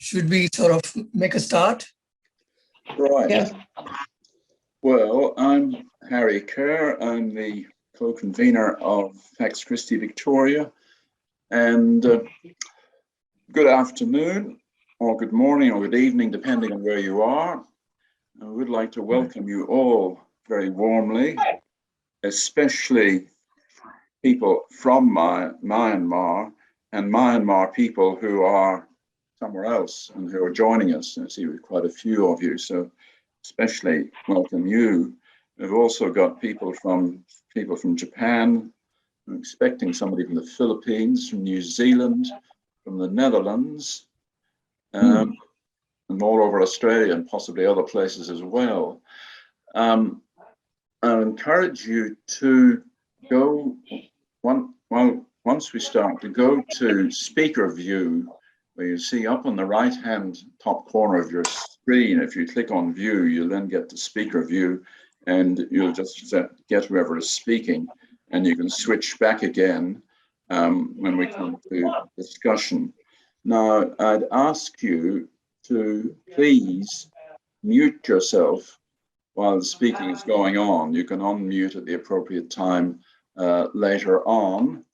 should we sort of make a start? Right. Yes. Well, I'm Harry Kerr. I'm the co-convener of Pax Christi Victoria. And good afternoon, or good morning, or good evening, depending on where you are. I would like to welcome you all very warmly, especially people from Myanmar and Myanmar people who are somewhere else and who are joining us. I see quite a few of you, so especially welcome you. We've also got people from Japan. I'm expecting somebody from the Philippines, from New Zealand, from the Netherlands, and all over Australia and possibly other places as well. I encourage you to go, once we start, to go to speaker view, where you see up on the right-hand top corner of your screen. If you click on view, you'll then get to speaker view, and you'll just get whoever is speaking, and you can switch back again when we come to discussion. Now, I'd ask you to please mute yourself while the speaking is going on. You can unmute at the appropriate time later on.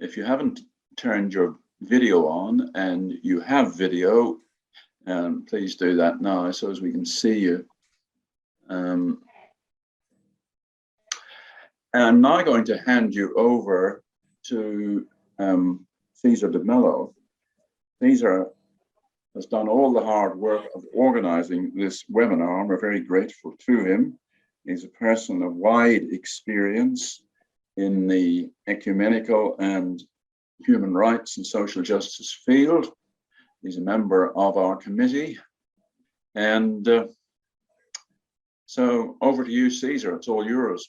If you haven't turned your video on and you have video, please do that now so as we can see you. And I'm now going to hand you over to Cesar de Mello. Cesar has done all the hard work of organizing this webinar, and we're very grateful to him. He's a person of wide experience in the ecumenical and human rights and social justice field. He's a member of our committee. And so over to you, Cesar, it's all yours.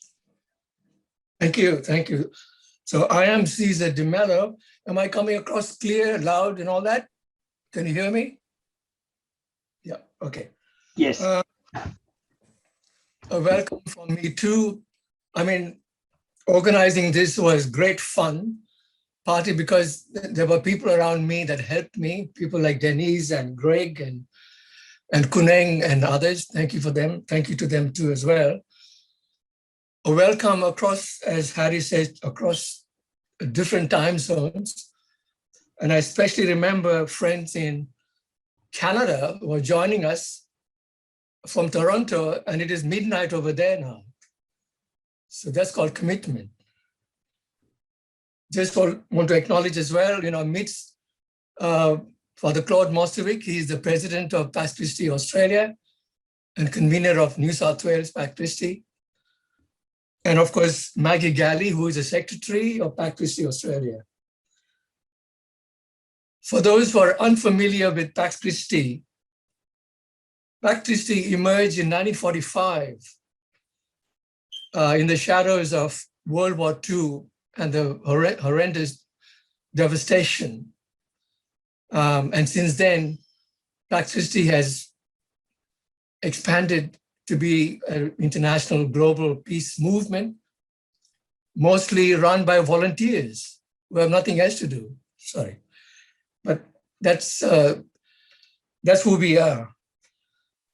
Thank you, thank you. So I am Cesar de Mello. Am I coming across clear, loud, and all that? Can you hear me? Yeah, okay. Yes. A welcome from me too. I mean, organizing this was great fun, partly because there were people around me that helped me, people like Denise and Greg and Kuneng and others. Thank you for them. Thank you to them too as well. A welcome across, as Harry said, across different time zones. And I especially remember friends in Canada who are joining us from Toronto, and it is midnight over there now. So that's called commitment. Just want to acknowledge as well, amidst Father Claude Mostovic, he is the president of Pax Christi Australia and convener of New South Wales Pax Christi. And of course, Maggie Galley, who is the secretary of Pax Christi Australia. For those who are unfamiliar with Pax Christi emerged in 1945 in the shadows of World War II and the horrendous devastation. And since then, Pax Christi has expanded to be an international global peace movement, mostly run by volunteers who have nothing else to do. Sorry, but that's who we are.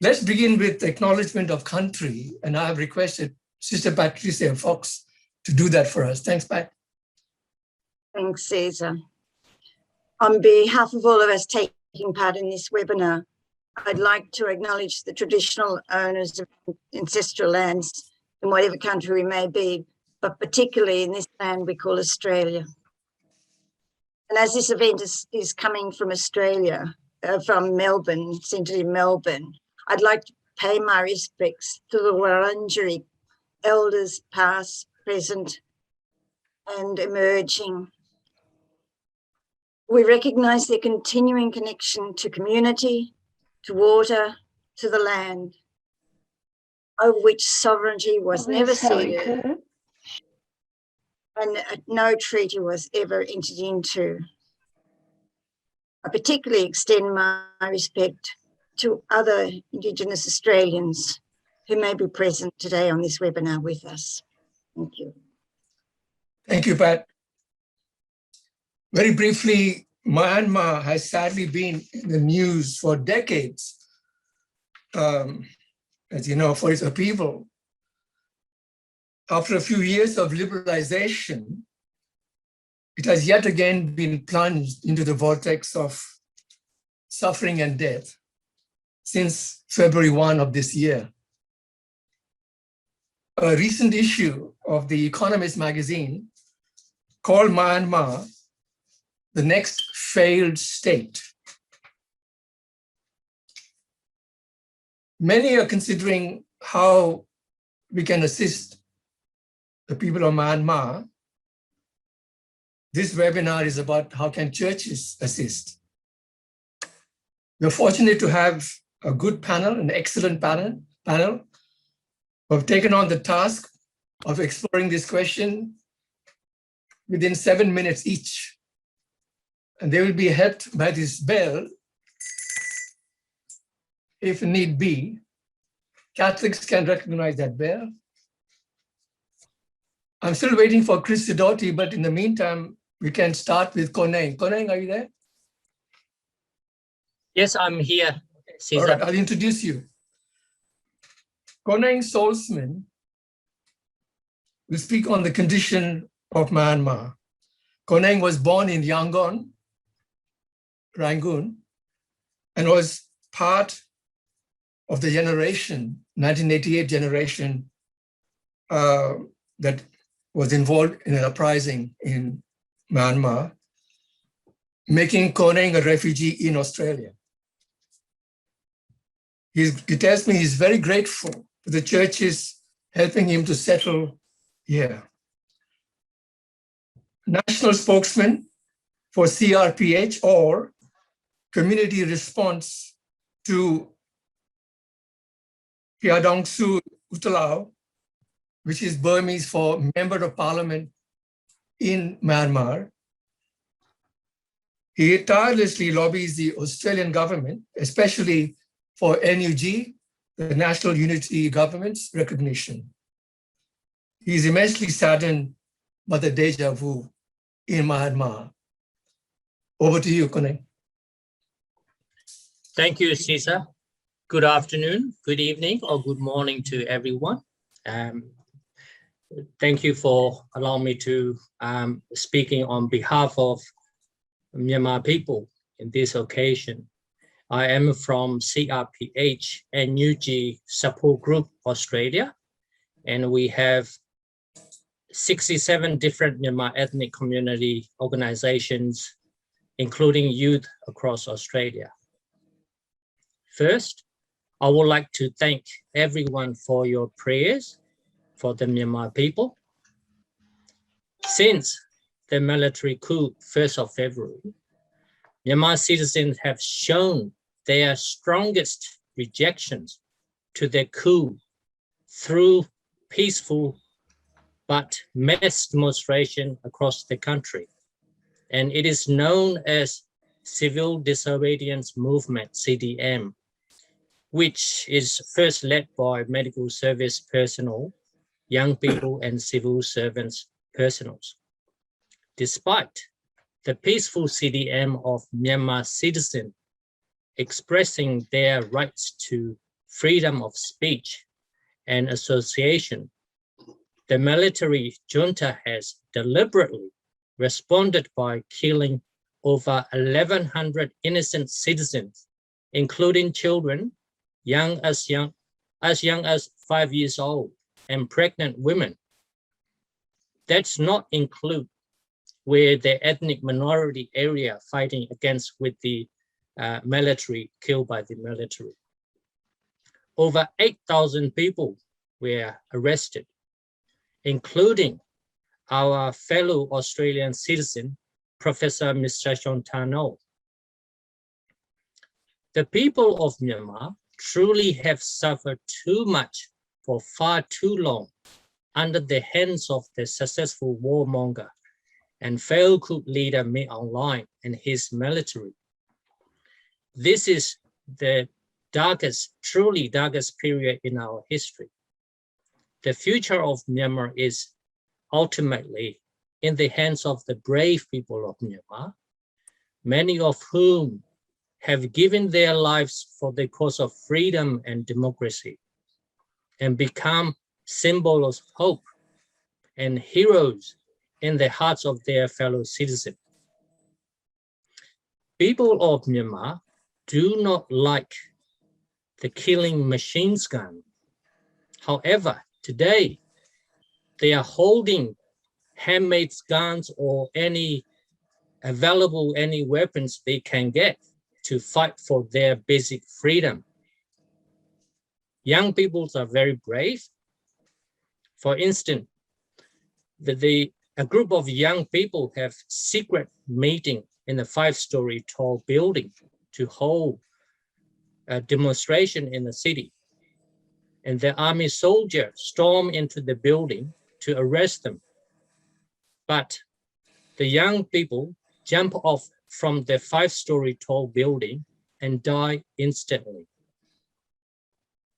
Let's begin with acknowledgement of country, and I have requested Sister Patricia Fox to do that for us. Thanks, Pat. Thanks, Cesar. On behalf of all of us taking part in this webinar, I'd like to acknowledge the traditional owners of ancestral lands in whatever country we may be, but particularly in this land we call Australia. And as this event is coming from Australia, from Melbourne, centered in Melbourne, I'd like to pay my respects to the Wurundjeri elders past, present, and emerging. We recognise their continuing connection to community, to water, to the land, over which sovereignty was never ceded and no treaty was ever entered into. I particularly extend my respect to other Indigenous Australians who may be present today on this webinar with us. Thank you. Thank you, Pat. Very briefly, Myanmar has sadly been in the news for decades, as you know, for its upheaval. After a few years of liberalization, it has yet again been plunged into the vortex of suffering and death since February 1 of this year. A recent issue of The Economist magazine called Myanmar the next failed state. Many are considering how we can assist the people of Myanmar. This webinar is about how can churches assist. We're fortunate to have a good panel, an excellent panel who have taken on the task of exploring this question within 7 minutes each. And they will be helped by this bell, if need be. Catholics can recognize that bell. I'm still waiting for Christi, but in the meantime, we can start with Koneng. Koneng, are you there? Yes, I'm here, Caesar. All right, I'll introduce you. Koneng Solzman will speak on the condition of Myanmar. Koneng was born in Yangon, Rangoon, and was part of the generation, 1988 generation, that was involved in an uprising in Myanmar, making Koneng a refugee in Australia. He tells me he's very grateful for the churches helping him to settle here. National spokesman for CRPH, or Community Response to Hiadongsu Utalao, which is Burmese for Member of Parliament in Myanmar. He tirelessly lobbies the Australian government, especially for NUG, the National Unity Government's recognition. He is immensely saddened by the deja vu in Myanmar. Over to you, Koneng. Thank you, Caesar. Good afternoon, good evening, or good morning to everyone. Thank you for allowing me to speaking on behalf of Myanmar people in this occasion. I am from CRPH and NUG Support Group Australia, and we have 67 different Myanmar ethnic community organizations, including youth across Australia. First, I would like to thank everyone for your prayers for the Myanmar people. Since the military coup 1st of February, Myanmar citizens have shown their strongest rejections to the coup through peaceful but mass demonstration across the country. And it is known as Civil Disobedience Movement, CDM, which is first led by medical service personnel, young people, and civil servants personnel. Despite the peaceful CDM of Myanmar citizens expressing their rights to freedom of speech and association, the military junta has deliberately responded by killing over 1,100 innocent citizens, including children young as 5 years old and pregnant women. That's not include where the ethnic minority area fighting against with the military, killed by the military. Over 8,000 people were arrested, including our fellow Australian citizen, Professor Mr. Shontano. The people of Myanmar truly have suffered too much for far too long under the hands of the successful warmonger and failed coup leader Min Aung Hlaing and his military. This is the darkest, truly darkest period in our history. The future of Myanmar is ultimately in the hands of the brave people of Myanmar, many of whom have given their lives for the cause of freedom and democracy and become symbols of hope and heroes in the hearts of their fellow citizens. People of Myanmar do not like the killing machine gun. However, today they are holding handmade guns or any weapons they can get to fight for their basic freedom. Young people are very brave. For instance, a group of young people have secret meeting in a 5-story tall building to hold a demonstration in the city. And the army soldier stormed into the building to arrest them. But the young people jump off from the 5-story tall building and die instantly.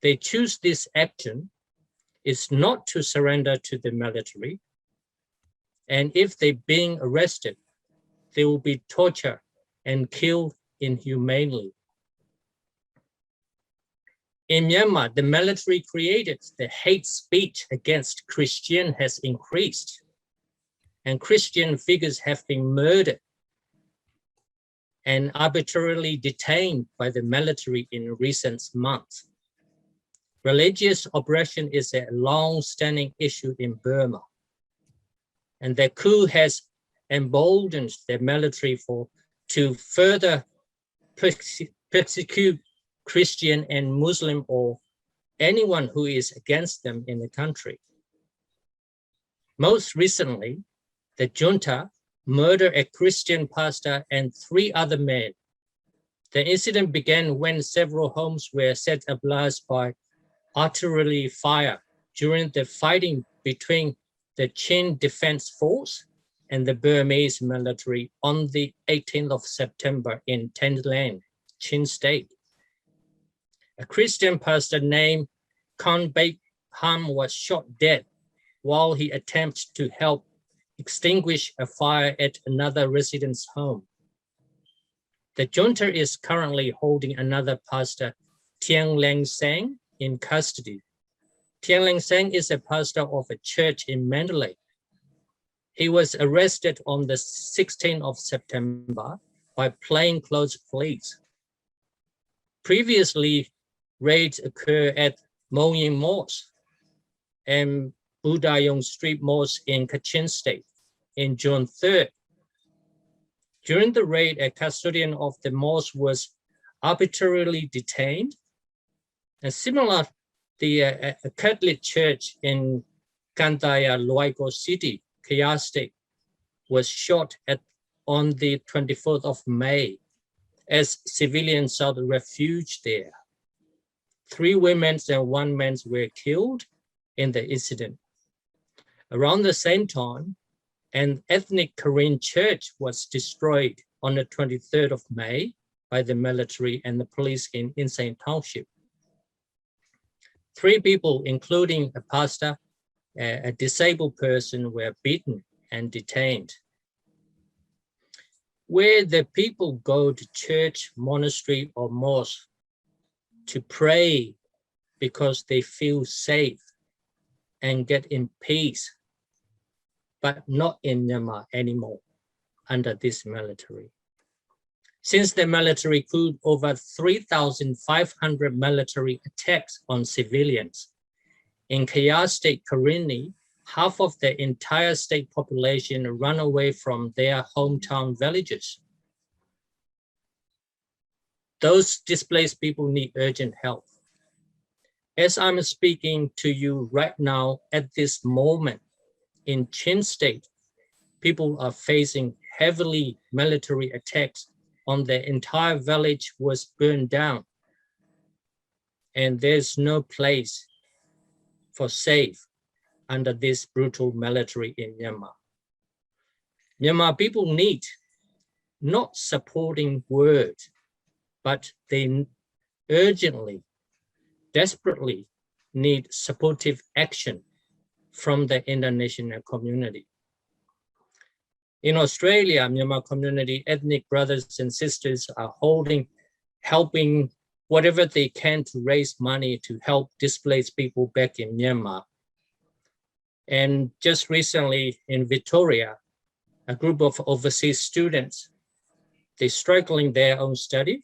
They choose this action is not to surrender to the military. And if they're being arrested, they will be tortured and killed inhumanely. In Myanmar, the military created the hate speech against Christians has increased, and Christian figures have been murdered and arbitrarily detained by the military in recent months. Religious oppression is a long-standing issue in Burma, and the coup has emboldened the military to further persecute Christian and Muslim or anyone who is against them in the country. Most recently, the junta murdered a Christian pastor and 3 other men. The incident began when several homes were set ablaze by artillery fire during the fighting between the Chin Defense Force and the Burmese military on the 18th of September in Tenland, Chin State. A Christian pastor named Kon Baek Ham was shot dead while he attempted to help extinguish a fire at another resident's home. The junta is currently holding another pastor, Tieng Lang Sang, in custody. Tieng Lang Sang is a pastor of a church in Mandalay. He was arrested on the 16th of September by plainclothes police. Previously, raids occurred at Moyin Mosque and Budayong Street Mosque in Kachin State in June 3rd. During the raid, a custodian of the mosque was arbitrarily detained. And similar, a Catholic church in Kandaya, Loigo City, Kayah State, was shot on the 24th of May as civilians sought refuge there. 3 women and 1 man were killed in the incident. Around the same time, an ethnic Korean church was destroyed on the 23rd of May by the military and the police in Insane Township. 3 people, including a pastor, a disabled person, were beaten and detained. Where the people go to church, monastery, or mosque to pray because they feel safe and get in peace, but not in Myanmar anymore under this military. Since the military coup, over 3,500 military attacks on civilians. In Kayah State currently, half of the entire state population run away from their hometown villages. Those displaced people need urgent help. As I'm speaking to you right now at this moment, in Chin State, people are facing heavily military attacks on the entire village was burned down. And there's no place for safe under this brutal military in Myanmar. Myanmar people need not supporting words, but they urgently, desperately need supportive action from the international community. In Australia, Myanmar community, ethnic brothers and sisters are helping whatever they can to raise money to help displaced people back in Myanmar. And just recently in Victoria, a group of overseas students, they're struggling their own study.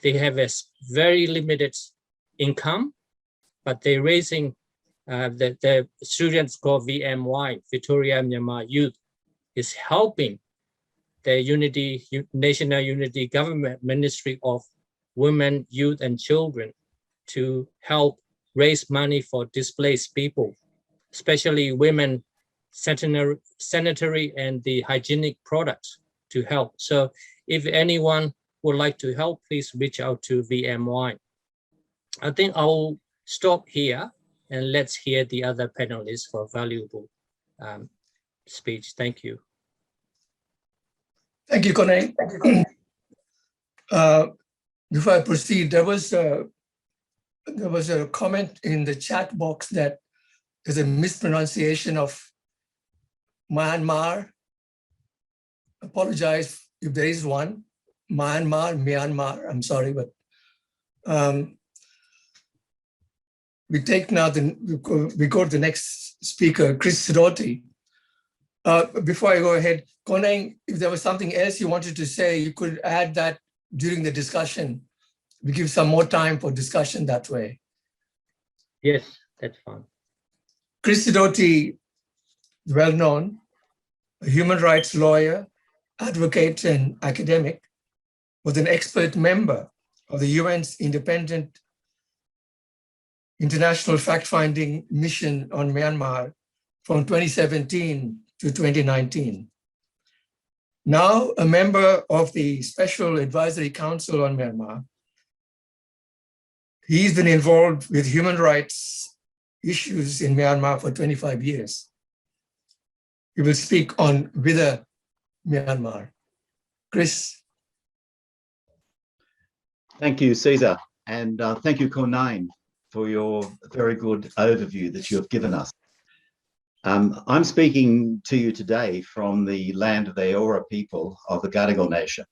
They have a very limited income, but they're raising the students called VMY, Victoria Myanmar Youth, is helping the National Unity Government Ministry of Women, Youth and Children to help raise money for displaced people, especially women sanitary and the hygienic products to help. So if anyone would like to help, please reach out to VMY. I think I'll stop here and let's hear the other panelists for valuable speech. Thank you. Thank you, Konang. Before I proceed, there was a comment in the chat box that there's a mispronunciation of Myanmar. Apologize if there is one. Myanmar, I'm sorry, but we take now we go to the next speaker, Christi. Before I go ahead, Konang, if there was something else you wanted to say, you could add that during the discussion. We give some more time for discussion that way. Yes, that's fine. Christi, well known, a human rights lawyer, advocate and academic, was an expert member of the UN's independent international fact-finding mission on Myanmar from 2017 to 2019. Now a member of the Special Advisory Council on Myanmar, he's been involved with human rights issues in Myanmar for 25 years. He will speak on Wither Myanmar. Chris. Thank you, Caesar, and thank you, Konang, for your very good overview that you have given us. I'm speaking to you today from the land of the Eora people of the Gadigal Nation,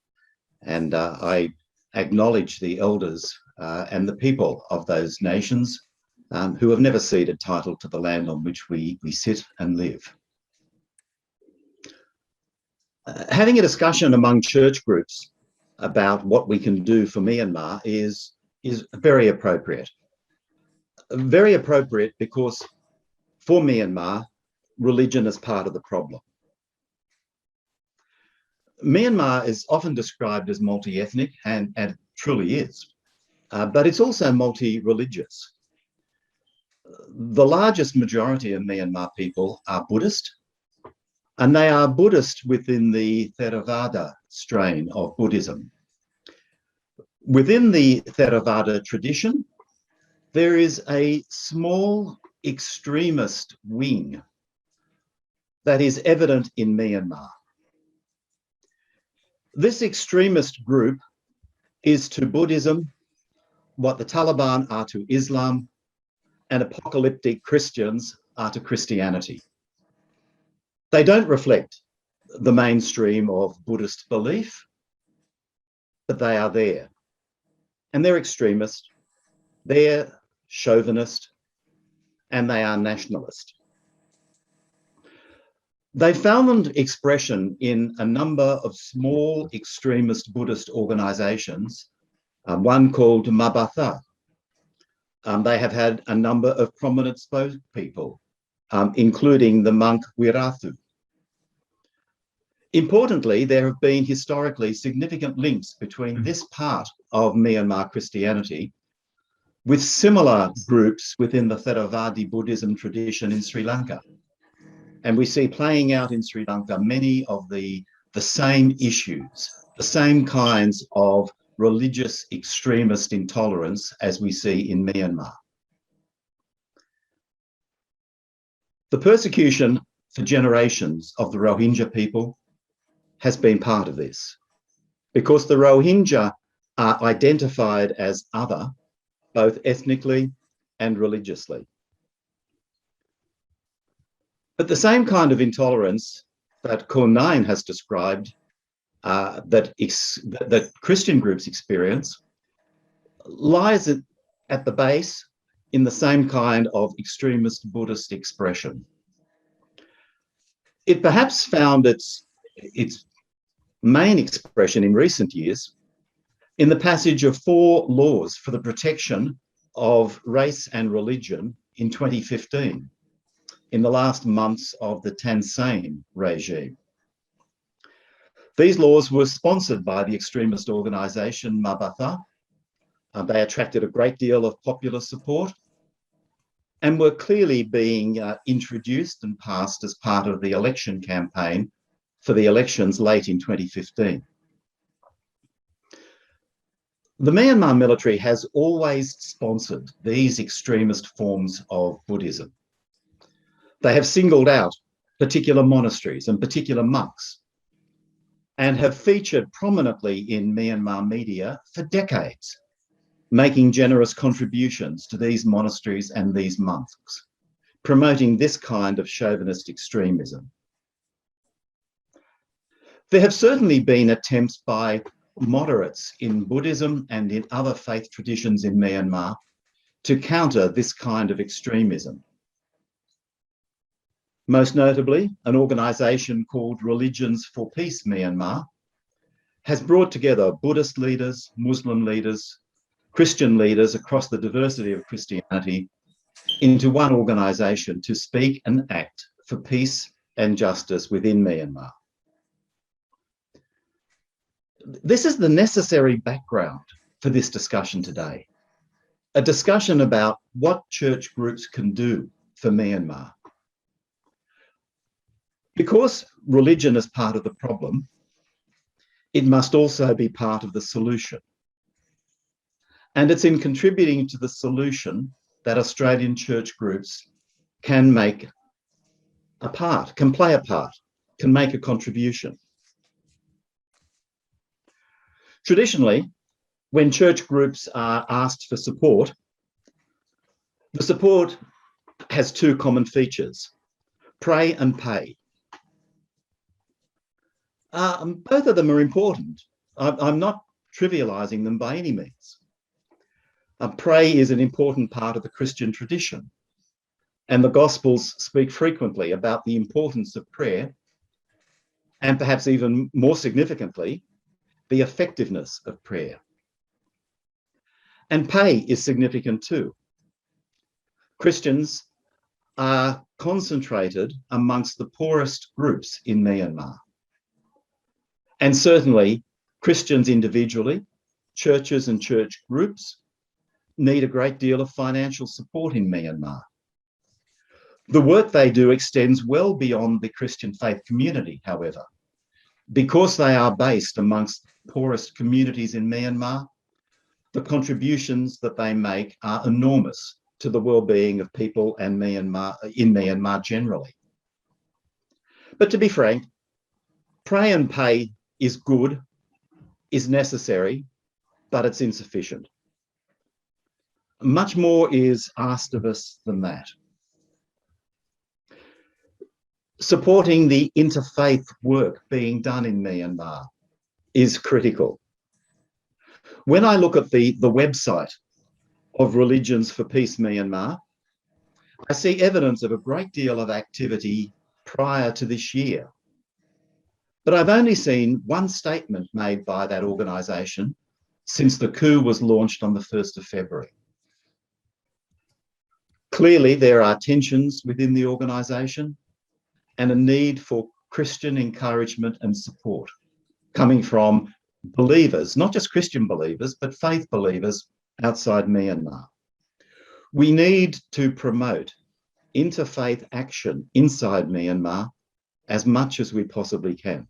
and I acknowledge the elders and the people of those nations who have never ceded title to the land on which we sit and live. Having a discussion among church groups about what we can do for Myanmar is very appropriate. Very appropriate because for Myanmar, religion is part of the problem. Myanmar is often described as multi-ethnic, and it truly is, but it's also multi-religious. The largest majority of Myanmar people are Buddhist, and they are Buddhist within the Theravada strain of Buddhism. Within the Theravada tradition, there is a small extremist wing that is evident in Myanmar. This extremist group is to Buddhism what the Taliban are to Islam and apocalyptic Christians are to Christianity. They don't reflect the mainstream of Buddhist belief, but they are there. And they're extremist, they're chauvinist, and they are nationalist. They found expression in a number of small extremist Buddhist organizations, one called Mabatha. They have had a number of prominent spokespeople, including the monk Wirathu. Importantly, there have been historically significant links between this part of Myanmar Christianity with similar groups within the Theravada Buddhism tradition in Sri Lanka. And we see playing out in Sri Lanka many of the same issues, the same kinds of religious extremist intolerance as we see in Myanmar. The persecution for generations of the Rohingya people has been part of this, because the Rohingya are identified as other, both ethnically and religiously. But the same kind of intolerance that Cornine has described that Christian groups experience lies at the base in the same kind of extremist Buddhist expression. It perhaps found its main expression in recent years in the passage of 4 laws for the protection of race and religion in 2015, in the last months of the Tanzanian regime. These laws were sponsored by the extremist organisation Mabatha. They attracted a great deal of popular support and were clearly being introduced and passed as part of the election campaign for the elections late in 2015. The Myanmar military has always sponsored these extremist forms of Buddhism. They have singled out particular monasteries and particular monks and have featured prominently in Myanmar media for decades, making generous contributions to these monasteries and these monks, promoting this kind of chauvinist extremism. There have certainly been attempts by moderates in Buddhism and in other faith traditions in Myanmar to counter this kind of extremism. Most notably, an organisation called Religions for Peace Myanmar has brought together Buddhist leaders, Muslim leaders, Christian leaders across the diversity of Christianity into one organisation to speak and act for peace and justice within Myanmar. This is the necessary background for this discussion today, a discussion about what church groups can do for Myanmar. Because religion is part of the problem, it must also be part of the solution. And it's in contributing to the solution that Australian church groups can make a part, can play a part, can make a contribution. Traditionally, when church groups are asked for support, the support has 2 common features: pray and pay. Both of them are important. I'm not trivialising them by any means. Pray is an important part of the Christian tradition, and the Gospels speak frequently about the importance of prayer, and perhaps even more significantly, the effectiveness of prayer. And pay is significant too. Christians are concentrated amongst the poorest groups in Myanmar. And certainly Christians individually, churches and church groups need a great deal of financial support in Myanmar. The work they do extends well beyond the Christian faith community, however. Because they are based amongst the poorest communities in Myanmar, the contributions that they make are enormous to the well-being of people and in Myanmar generally. But to be frank, pray and pay is good, is necessary, but it's insufficient. Much more is asked of us than that. Supporting the interfaith work being done in Myanmar is critical. When I look at the website of Religions for Peace Myanmar, I see evidence of a great deal of activity prior to this year. But I've only seen one statement made by that organisation since the coup was launched on the 1st of February. Clearly, there are tensions within the organisation and a need for Christian encouragement and support coming from believers, not just Christian believers, but faith believers outside Myanmar. We need to promote interfaith action inside Myanmar as much as we possibly can.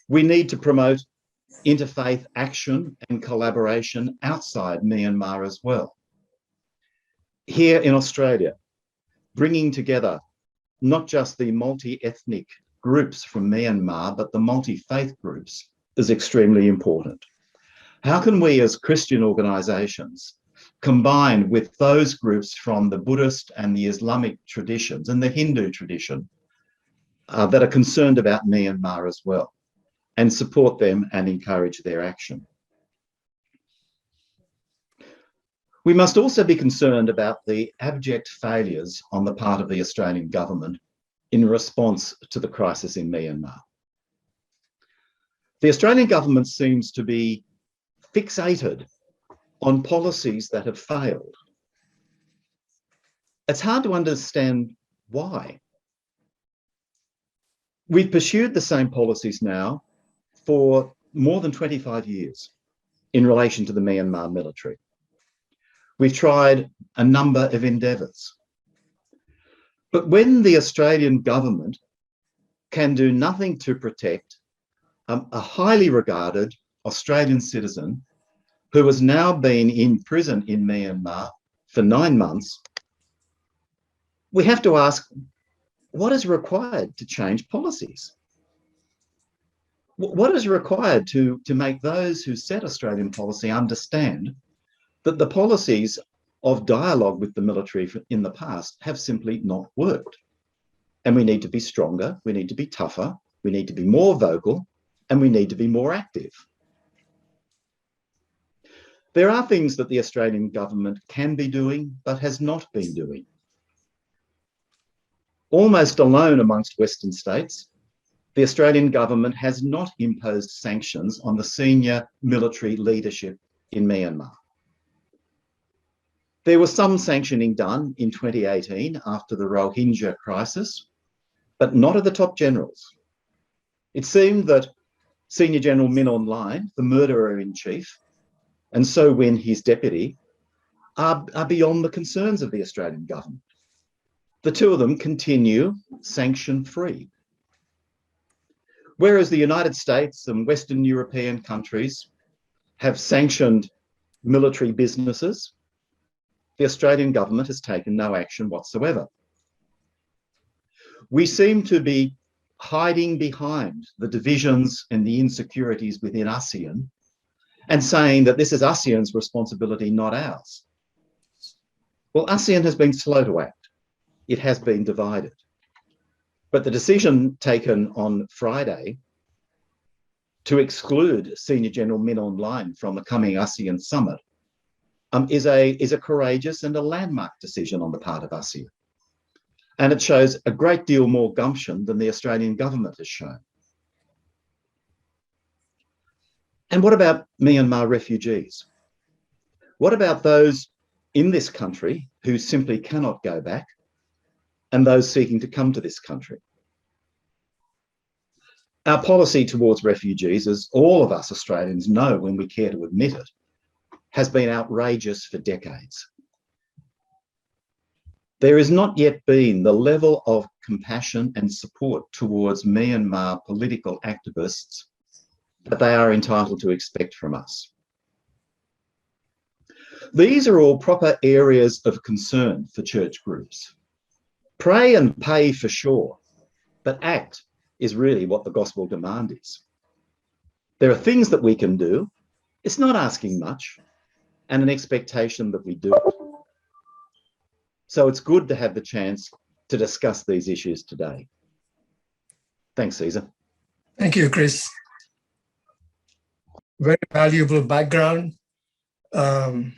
We need to promote interfaith action and collaboration outside Myanmar as well. Here in Australia, bringing together not just the multi-ethnic groups from Myanmar, but the multi-faith groups is extremely important. How can we as Christian organisations combine with those groups from the Buddhist and the Islamic traditions and the Hindu tradition that are concerned about Myanmar as well, and support them and encourage their action. We must also be concerned about the abject failures on the part of the Australian government in response to the crisis in Myanmar. The Australian government seems to be fixated on policies that have failed. It's hard to understand why. We've pursued the same policies now for more than 25 years in relation to the Myanmar military. We've tried a number of endeavours. But when the Australian government can do nothing to protect a highly regarded Australian citizen who has now been in prison in Myanmar for 9 months, we have to ask, what is required to change policies? What is required to make those who set Australian policy understand that the policies of dialogue with the military in the past have simply not worked? And we need to be stronger, we need to be tougher, we need to be more vocal, and we need to be more active. There are things that the Australian government can be doing, but has not been doing. Almost alone amongst Western states, the Australian government has not imposed sanctions on the senior military leadership in Myanmar. There was some sanctioning done in 2018 after the Rohingya crisis, but not of the top generals. It seemed that Senior General Min Aung Hlaing, the murderer-in-chief, and So Win, his deputy, are beyond the concerns of the Australian government. The two of them continue sanction-free. Whereas the United States and Western European countries have sanctioned military businesses, the Australian government has taken no action whatsoever. We seem to be hiding behind the divisions and the insecurities within ASEAN and saying that this is ASEAN's responsibility, not ours. Well, ASEAN has been slow to act. It has been divided. But the decision taken on Friday to exclude Senior General Min Aung Hlaing from the coming ASEAN summit is a courageous and a landmark decision on the part of ASEAN. And it shows a great deal more gumption than the Australian government has shown. And what about Myanmar refugees? What about those in this country who simply cannot go back and those seeking to come to this country? Our policy towards refugees, as all of us Australians know when we care to admit it, has been outrageous for decades. There has not yet been the level of compassion and support towards Myanmar political activists that they are entitled to expect from us. These are all proper areas of concern for church groups. Pray and pay for sure, but act is really what the gospel demand is. There are things that we can do. It's not asking much, and an expectation that we do it. So it's good to have the chance to discuss these issues today. Thanks, Caesar. Thank you, Chris. Very valuable background. With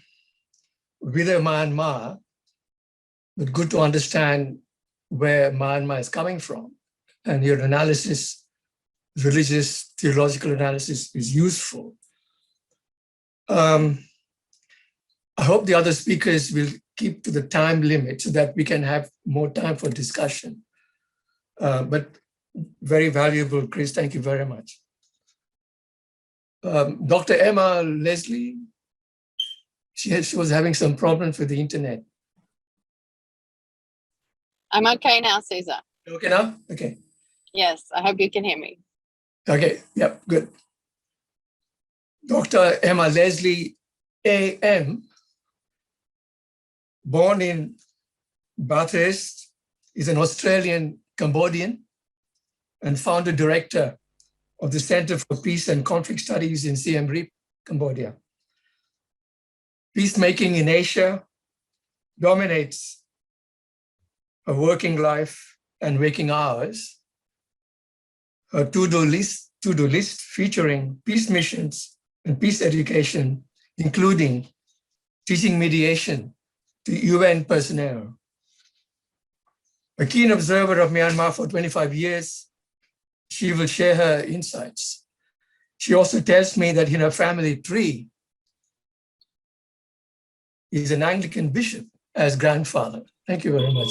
Myanmar, but good to understand where Myanmar is coming from. And your analysis, religious, theological analysis is useful. I hope the other speakers will keep to the time limit so that we can have more time for discussion. But very valuable, Chris, thank you very much. Dr. Emma Leslie, she was having some problems with the internet. I'm okay now, Caesar. Okay now? Okay. Yes, I hope you can hear me. Okay, yep, good. Dr. Emma Leslie A.M., born in Bathurst, is an Australian Cambodian and founder director of the Center for Peace and Conflict Studies in Siem Reap, Cambodia. Peacemaking in Asia dominates her working life and waking hours, her to-do list featuring peace missions and peace education, including teaching mediation to UN personnel. A keen observer of Myanmar for 25 years, she will share her insights. She also tells me that in her family tree is an Anglican bishop as grandfather. Thank you very much.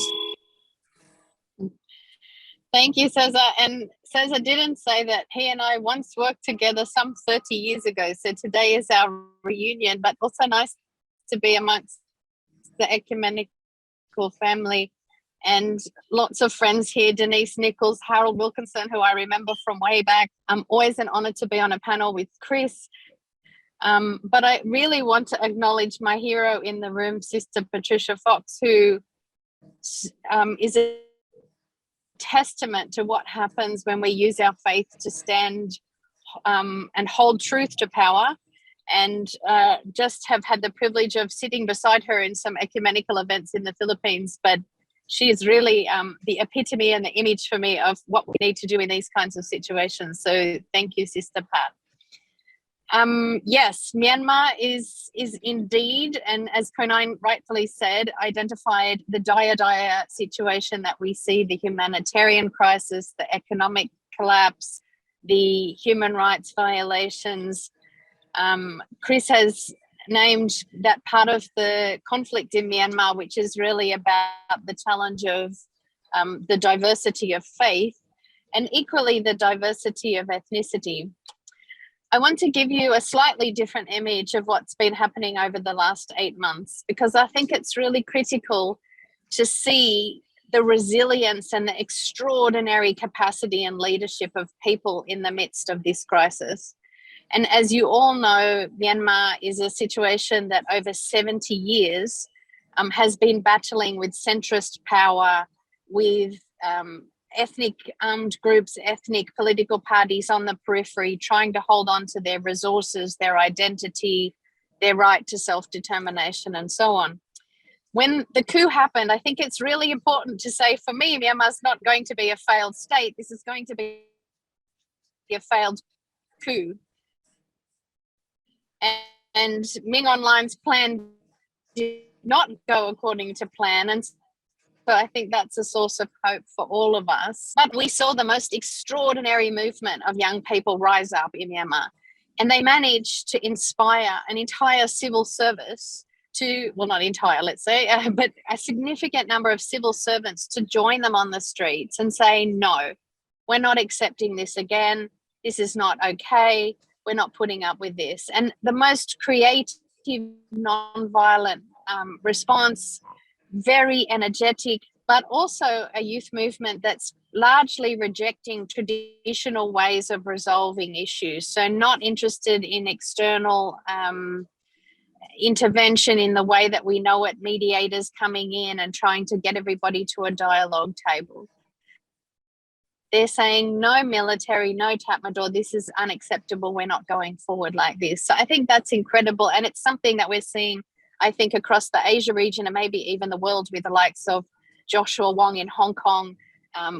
Thank you, Cesar. And Cesar didn't say that he and I once worked together some 30 years ago. So today is our reunion, but also nice to be amongst the ecumenical family and lots of friends here. Denise Nichols, Harold Wilkinson, who I remember from way back. Always an honor to be on a panel with Chris. But I really want to acknowledge my hero in the room, Sister Patricia Fox, who is a testament to what happens when we use our faith to stand and hold truth to power, and just have had the privilege of sitting beside her in some ecumenical events in the Philippines. But she is really the epitome and the image for me of what we need to do in these kinds of situations. So thank you, Sister Pat. Yes, Myanmar is indeed, and as Konine rightfully said, identified the dire situation that we see, the humanitarian crisis, the economic collapse, the human rights violations. Chris has named that part of the conflict in Myanmar, which is really about the challenge of the diversity of faith and equally the diversity of ethnicity. I want to give you a slightly different image of what's been happening over the last 8 months, because I think it's really critical to see the resilience and the extraordinary capacity and leadership of people in the midst of this crisis. And as you all know, Myanmar is a situation that over 70 years has been battling with centrist power, with ethnic armed groups, ethnic political parties on the periphery, trying to hold on to their resources, their identity, their right to self-determination, and so on. When the coup happened, I think it's really important to say, for me, Myanmar's not going to be a failed state. This is going to be a failed coup. And Ming Online's plan did not go according to plan. And so I think that's a source of hope for all of us. But we saw the most extraordinary movement of young people rise up in Myanmar. And they managed to inspire an entire civil service to, well, not entire, let's say, but a significant number of civil servants to join them on the streets and say, no, we're not accepting this again. This is not okay. We're not putting up with this. And the most creative, non-violent response, very energetic, but also a youth movement that's largely rejecting traditional ways of resolving issues. So not interested in external intervention in the way that we know it, mediators coming in and trying to get everybody to a dialogue table. They're saying no military, no Tatmadaw, this is unacceptable, we're not going forward like this. So I think that's incredible, and it's something that we're seeing, I think, across the Asia region and maybe even the world, with the likes of Joshua Wong in Hong Kong,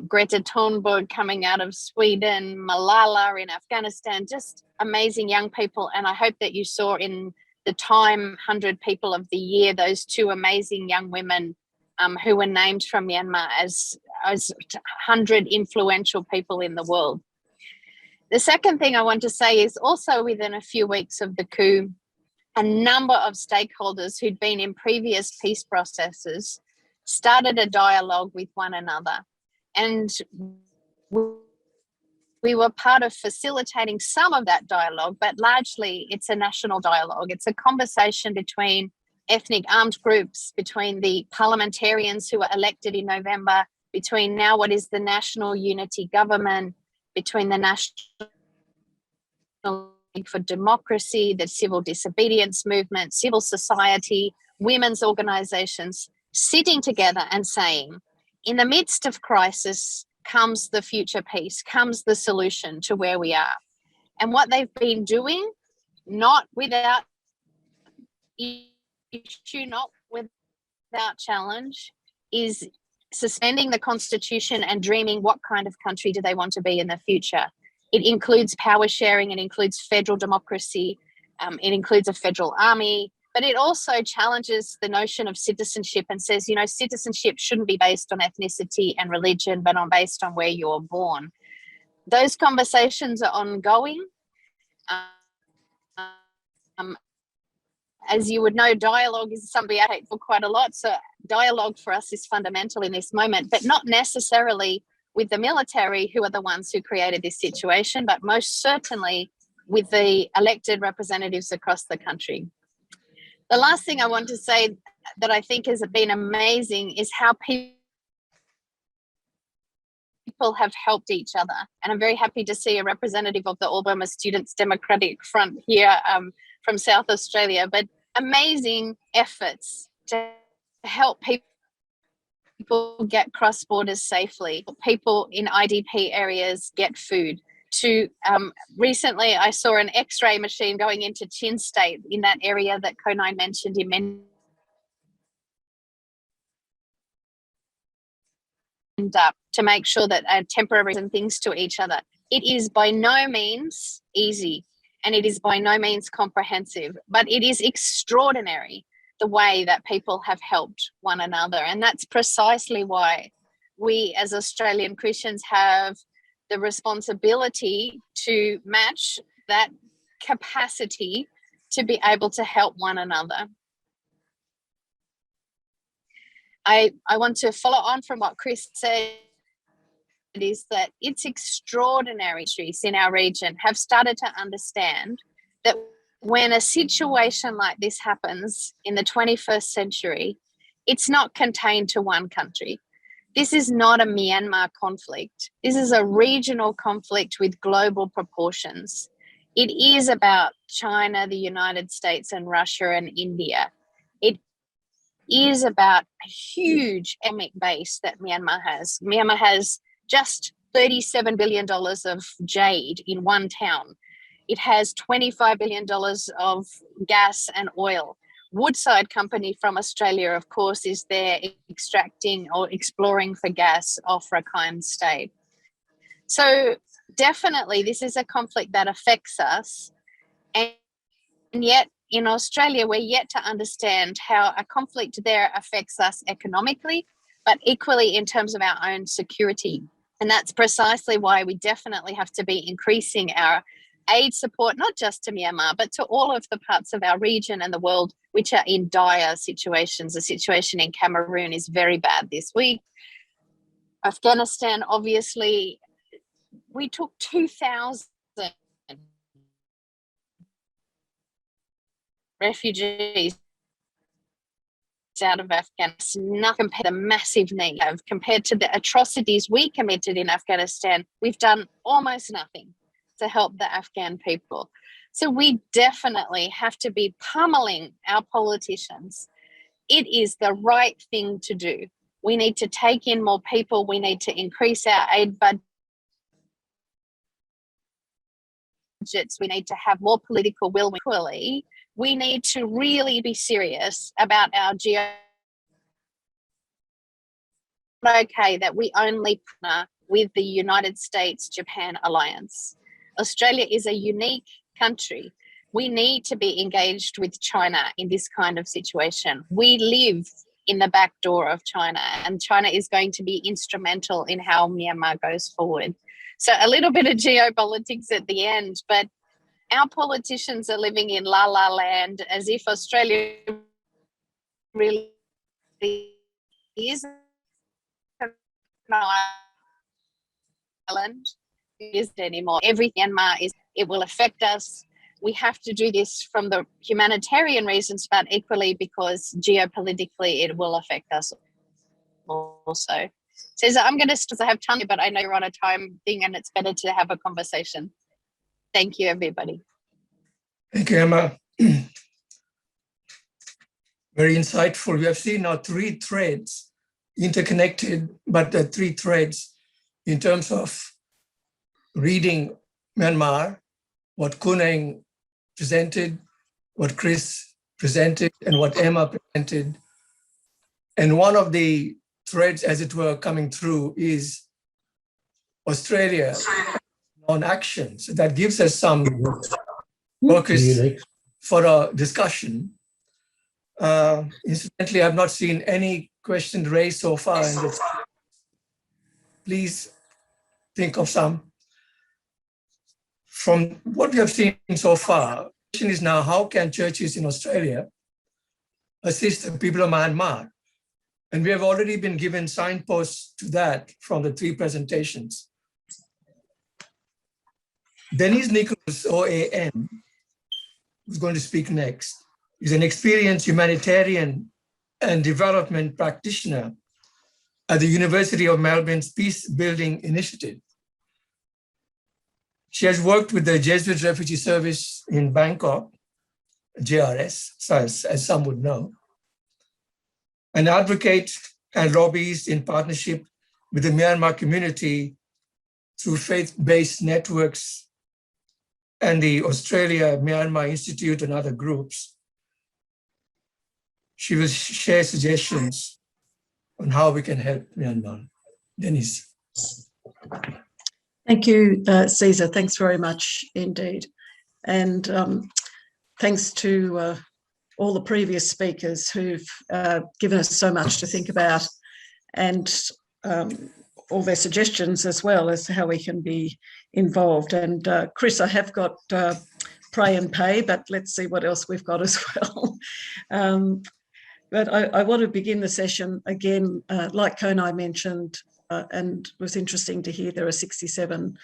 Greta Thunberg coming out of Sweden, Malala in Afghanistan, just amazing young people. And I hope that you saw in the Time 100 People of the Year, those two amazing young women who were named from Myanmar as 100 influential people in the world. The second thing I want to say is also within a few weeks of the coup, a number of stakeholders who'd been in previous peace processes started a dialogue with one another. And we were part of facilitating some of that dialogue, but largely it's a national dialogue. It's a conversation between ethnic armed groups, between the parliamentarians who were elected in November, between now what is the National Unity Government, between the National League for Democracy, the Civil Disobedience Movement, civil society, women's organizations, sitting together and saying, in the midst of crisis comes the future peace, comes the solution to where we are. And what they've been doing, not without issue, not without challenge, is suspending the constitution and dreaming what kind of country do they want to be in the future. It includes power sharing, it includes federal democracy, it includes a federal army, but it also challenges the notion of citizenship and says, you know, citizenship shouldn't be based on ethnicity and religion, but based on where you're born. Those conversations are ongoing. As you would know, dialogue is something I hate for quite a lot. So dialogue for us is fundamental in this moment, but not necessarily with the military, who are the ones who created this situation, but most certainly with the elected representatives across the country. The last thing I want to say that I think has been amazing is how people have helped each other. And I'm very happy to see a representative of the All Burma Students Democratic Front here from South Australia, but amazing efforts to help people get cross borders safely, people in IDP areas get food. To recently, I saw an X-ray machine going into Chin State in that area that Konai mentioned in up to make sure that temporary and things to each other. It is by no means easy and it is by no means comprehensive, but it is extraordinary the way that people have helped one another. And that's precisely why we as Australian Christians have the responsibility to match that capacity to be able to help one another. I want to follow on from what Chris said, is that it's extraordinary trees in our region have started to understand that when a situation like this happens in the 21st century, it's not contained to one country. This is not a Myanmar conflict. This is a regional conflict with global proportions. It is about China, the United States, and Russia and India. It is about a huge economic base that Myanmar has. Myanmar has just $37 billion of jade in one town. It has $25 billion of gas and oil. Woodside Company from Australia, of course, is there extracting or exploring for gas off Rakhine State. So definitely this is a conflict that affects us. And yet in Australia, we're yet to understand how a conflict there affects us economically, but equally in terms of our own security. And that's precisely why we definitely have to be increasing our aid support, not just to Myanmar, but to all of the parts of our region and the world which are in dire situations. The situation in Cameroon is very bad this week. Afghanistan, obviously, we took 2,000 refugees out of Afghanistan. Nothing compared to the massive need compared to the atrocities we committed in Afghanistan. We've done almost nothing to help the Afghan people. So we definitely have to be pummeling our politicians. It is the right thing to do. We need to take in more people. We need to increase our aid budgets. We need to have more political will. Equally, we need to really be serious about our okay that we only partner with the United States-Japan alliance. Australia is a unique country. We need to be engaged with China in this kind of situation. We live in the back door of China, and China is going to be instrumental in how Myanmar goes forward. So a little bit of geopolitics at the end, but our politicians are living in la la land as if Australia really is an island. It isn't anymore. Every Myanmar is, it will affect us. We have to do this from the humanitarian reasons, but equally because geopolitically it will affect us also. Cesar, I'm going to have time, but I know you're on a time thing and it's better to have a conversation. Thank you, everybody. Thank you, Emma. Very insightful. We have seen now 3 threads, interconnected, but the 3 threads in terms of reading Myanmar, what Kuneng presented, what Chris presented, and what Emma presented. And one of the threads, as it were, coming through is Australia on action. So that gives us some focus for our discussion. Incidentally, I've not seen any question raised so far. And please think of some. From what we have seen so far, the question is now, how can churches in Australia assist the people of Myanmar? And we have already been given signposts to that from the 3 presentations. Denise Nichols, OAM, who's going to speak next, is an experienced humanitarian and development practitioner at the University of Melbourne's Peace Building Initiative. She has worked with the Jesuit Refugee Service in Bangkok, JRS, as some would know, an advocate and lobbyist in partnership with the Myanmar community through faith-based networks and the Australia Myanmar Institute and other groups. She will share suggestions on how we can help Myanmar. Denise. Thank you, Caesar. Thanks very much indeed. And thanks to all the previous speakers who've given us so much to think about, and all their suggestions as well as to how we can be involved. And Chris, I have got pray and pay, but let's see what else we've got as well. But I want to begin the session again, like Konai mentioned, and it was interesting to hear there are 67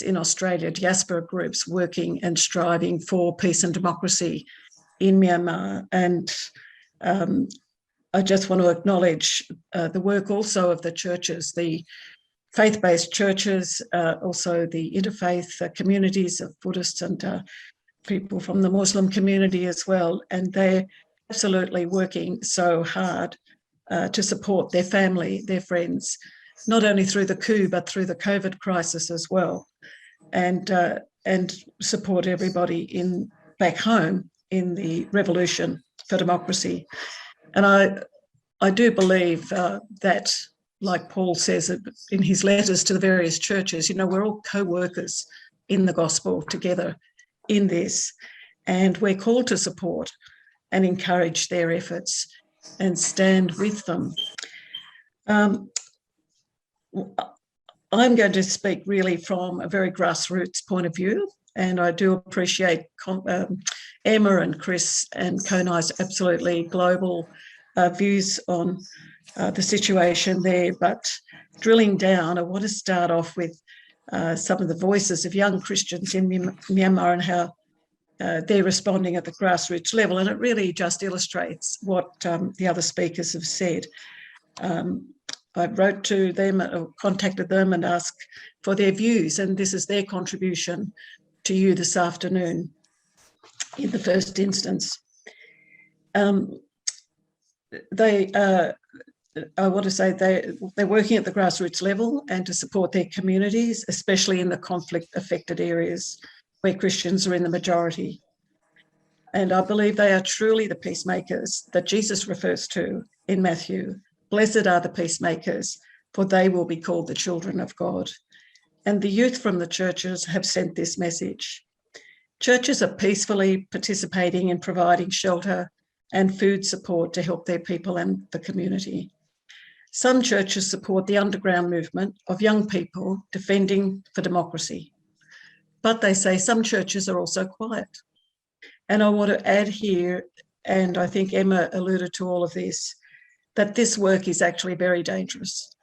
in Australia diaspora groups working and striving for peace and democracy in Myanmar. And I just want to acknowledge the work also of the churches, the faith-based churches, also the interfaith communities of Buddhists and people from the Muslim community as well. And they're absolutely working so hard to support their family, their friends, not only through the coup, but through the COVID crisis as well, and support everybody back home in the revolution for democracy. And I do believe that, like Paul says in his letters to the various churches, you know, we're all co-workers in the gospel together in this, and we're called to support and encourage their efforts and stand with them. I'm going to speak really from a very grassroots point of view, and I do appreciate Emma and Chris and Konai's absolutely global views on the situation there. But drilling down, I want to start off with some of the voices of young Christians in Myanmar and how they're responding at the grassroots level. And it really just illustrates what the other speakers have said. I wrote to them or contacted them and asked for their views, and this is their contribution to you this afternoon in the first instance. I want to say they're working at the grassroots level and to support their communities, especially in the conflict-affected areas where Christians are in the majority. And I believe they are truly the peacemakers that Jesus refers to in Matthew. Blessed are the peacemakers, for they will be called the children of God. And the youth from the churches have sent this message. Churches are peacefully participating in providing shelter and food support to help their people and the community. Some churches support the underground movement of young people defending for democracy. But they say some churches are also quiet. And I want to add here, and I think Emma alluded to all of this, that this work is actually very dangerous.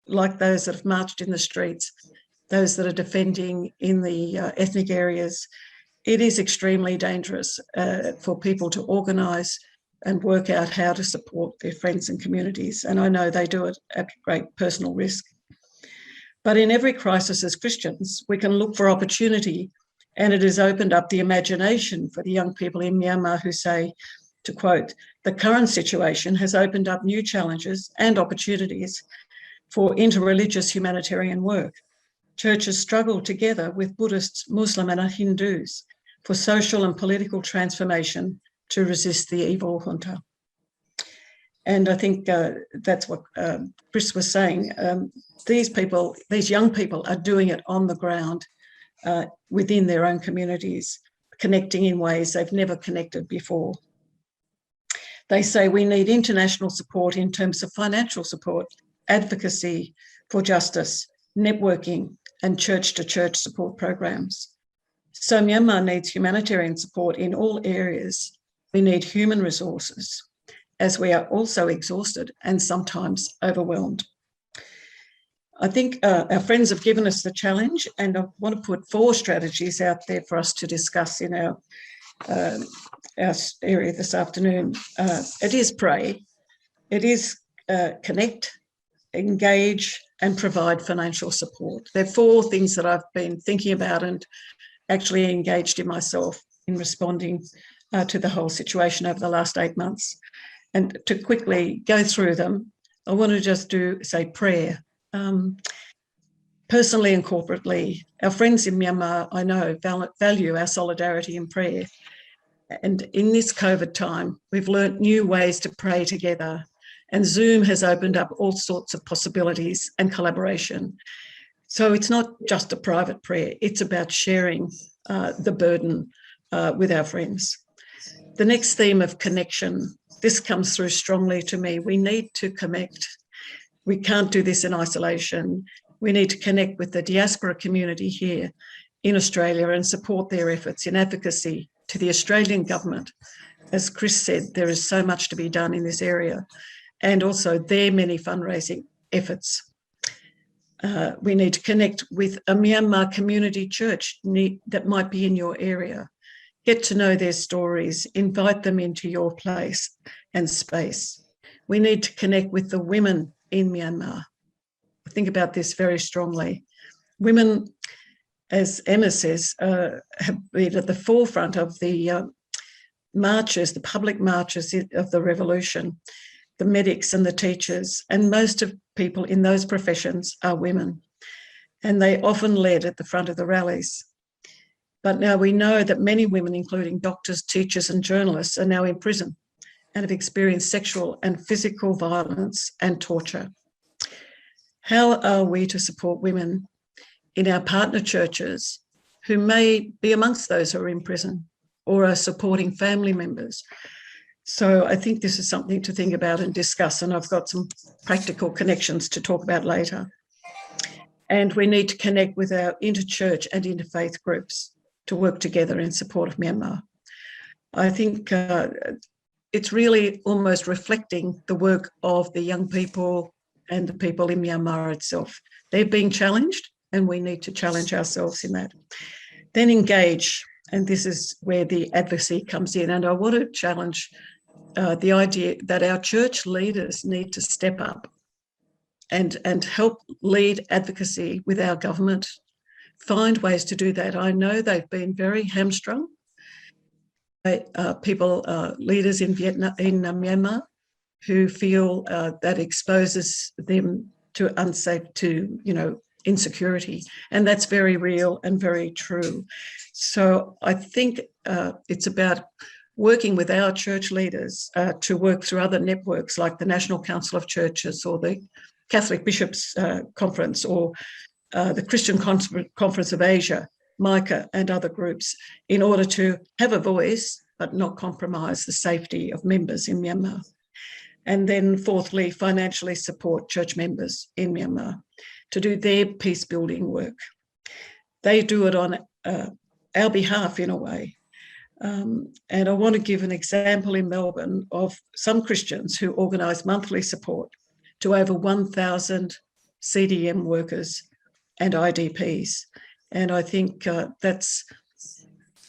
Like those that have marched in the streets, those that are defending in the ethnic areas, it is extremely dangerous for people to organise and work out how to support their friends and communities. And I know they do it at great personal risk. But in every crisis as Christians, we can look for opportunity, and it has opened up the imagination for the young people in Myanmar who say, to quote, the current situation has opened up new challenges and opportunities for interreligious humanitarian work. Churches struggle together with Buddhists, Muslim and Hindus for social and political transformation to resist the evil junta. And I think that's what Chris was saying. These young people are doing it on the ground within their own communities, connecting in ways they've never connected before. They say we need international support in terms of financial support, advocacy for justice, networking, and church-to-church support programs. So Myanmar needs humanitarian support in all areas. We need human resources, as we are also exhausted and sometimes overwhelmed. I think our friends have given us the challenge, and I want to put 4 strategies out there for us to discuss in our area this afternoon. It is pray, it is connect, engage, and provide financial support. They're 4 things that I've been thinking about and actually engaged in myself in responding to the whole situation over the last 8 months. And to quickly go through them, I want to just say prayer. Personally and corporately, our friends in Myanmar, I know, value our solidarity and prayer. And in this COVID time, we've learnt new ways to pray together. And Zoom has opened up all sorts of possibilities and collaboration. So it's not just a private prayer, it's about sharing the burden with our friends. The next theme of connection, this comes through strongly to me. We need to connect. We can't do this in isolation. We need to connect with the diaspora community here in Australia and support their efforts in advocacy to the Australian government. As Chris said, there is so much to be done in this area, and also their many fundraising efforts. We need to connect with a Myanmar community church that might be in your area. Get to know their stories, invite them into your place and space. We need to connect with the women in Myanmar. Think about this very strongly. Women, as Emma says, have been at the forefront of the marches, the public marches of the revolution, the medics and the teachers, and most of people in those professions are women. And they often led at the front of the rallies. But now we know that many women, including doctors, teachers, and journalists, are now in prison and have experienced sexual and physical violence and torture. How are we to support women in our partner churches who may be amongst those who are in prison or are supporting family members? So I think this is something to think about and discuss, and I've got some practical connections to talk about later. And we need to connect with our interchurch and interfaith groups to work together in support of Myanmar. I think it's really almost reflecting the work of the young people and the people in Myanmar itself. They're being challenged, and we need to challenge ourselves in that. Then engage, and this is where the advocacy comes in. And I want to challenge the idea that our church leaders need to step up and help lead advocacy with our government, find ways to do that. I know they've been very hamstrung by leaders in Myanmar, who feel that exposes them to insecurity. And that's very real and very true. So I think it's about working with our church leaders to work through other networks like the National Council of Churches or the Catholic Bishops' Conference or the Christian Conference of Asia, MICA, and other groups, in order to have a voice but not compromise the safety of members in Myanmar. And then fourthly, financially support church members in Myanmar to do their peace building work. They do it on our behalf in a way. And I want to give an example in Melbourne of some Christians who organise monthly support to over 1,000 CDM workers and IDPs. And I think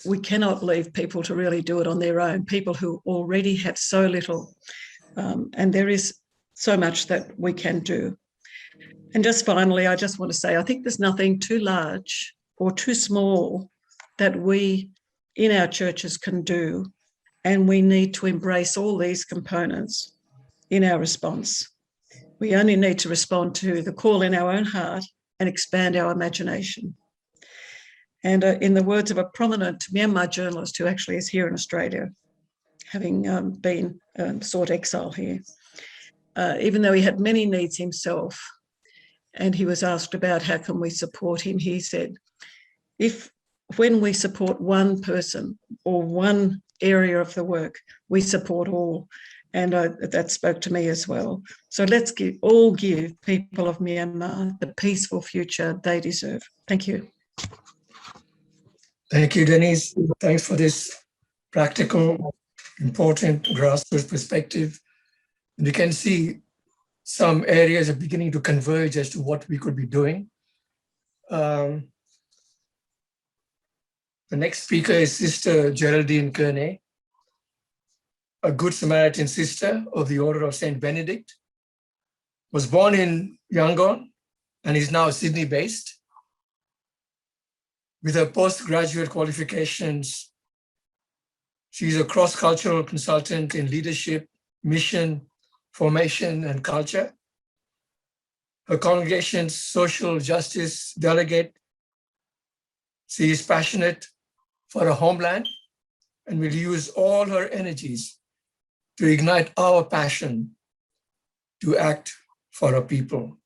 we cannot leave people to really do it on their own, people who already have so little. And there is so much that we can do. And just finally, I just want to say, I think there's nothing too large or too small that we in our churches can do. And we need to embrace all these components in our response. We only need to respond to the call in our own heart and expand our imagination. And in the words of a prominent Myanmar journalist who actually is here in Australia, having been sought exile here, even though he had many needs himself, and he was asked about how can we support him, he said, when we support one person or one area of the work, we support all. And that spoke to me as well. So let's all give people of Myanmar the peaceful future they deserve. Thank you. Thank you, Denise. Thanks for this practical, important grassroots perspective. And you can see some areas are beginning to converge as to what we could be doing. The next speaker is Sister Geraldine Kearney, a Good Samaritan sister of the Order of St. Benedict, was born in Yangon and is now Sydney-based. With her postgraduate qualifications, she's a cross-cultural consultant in leadership, mission, formation, and culture. Her congregation's social justice delegate, she is passionate for her homeland and will use all her energies to ignite our passion to act for our people.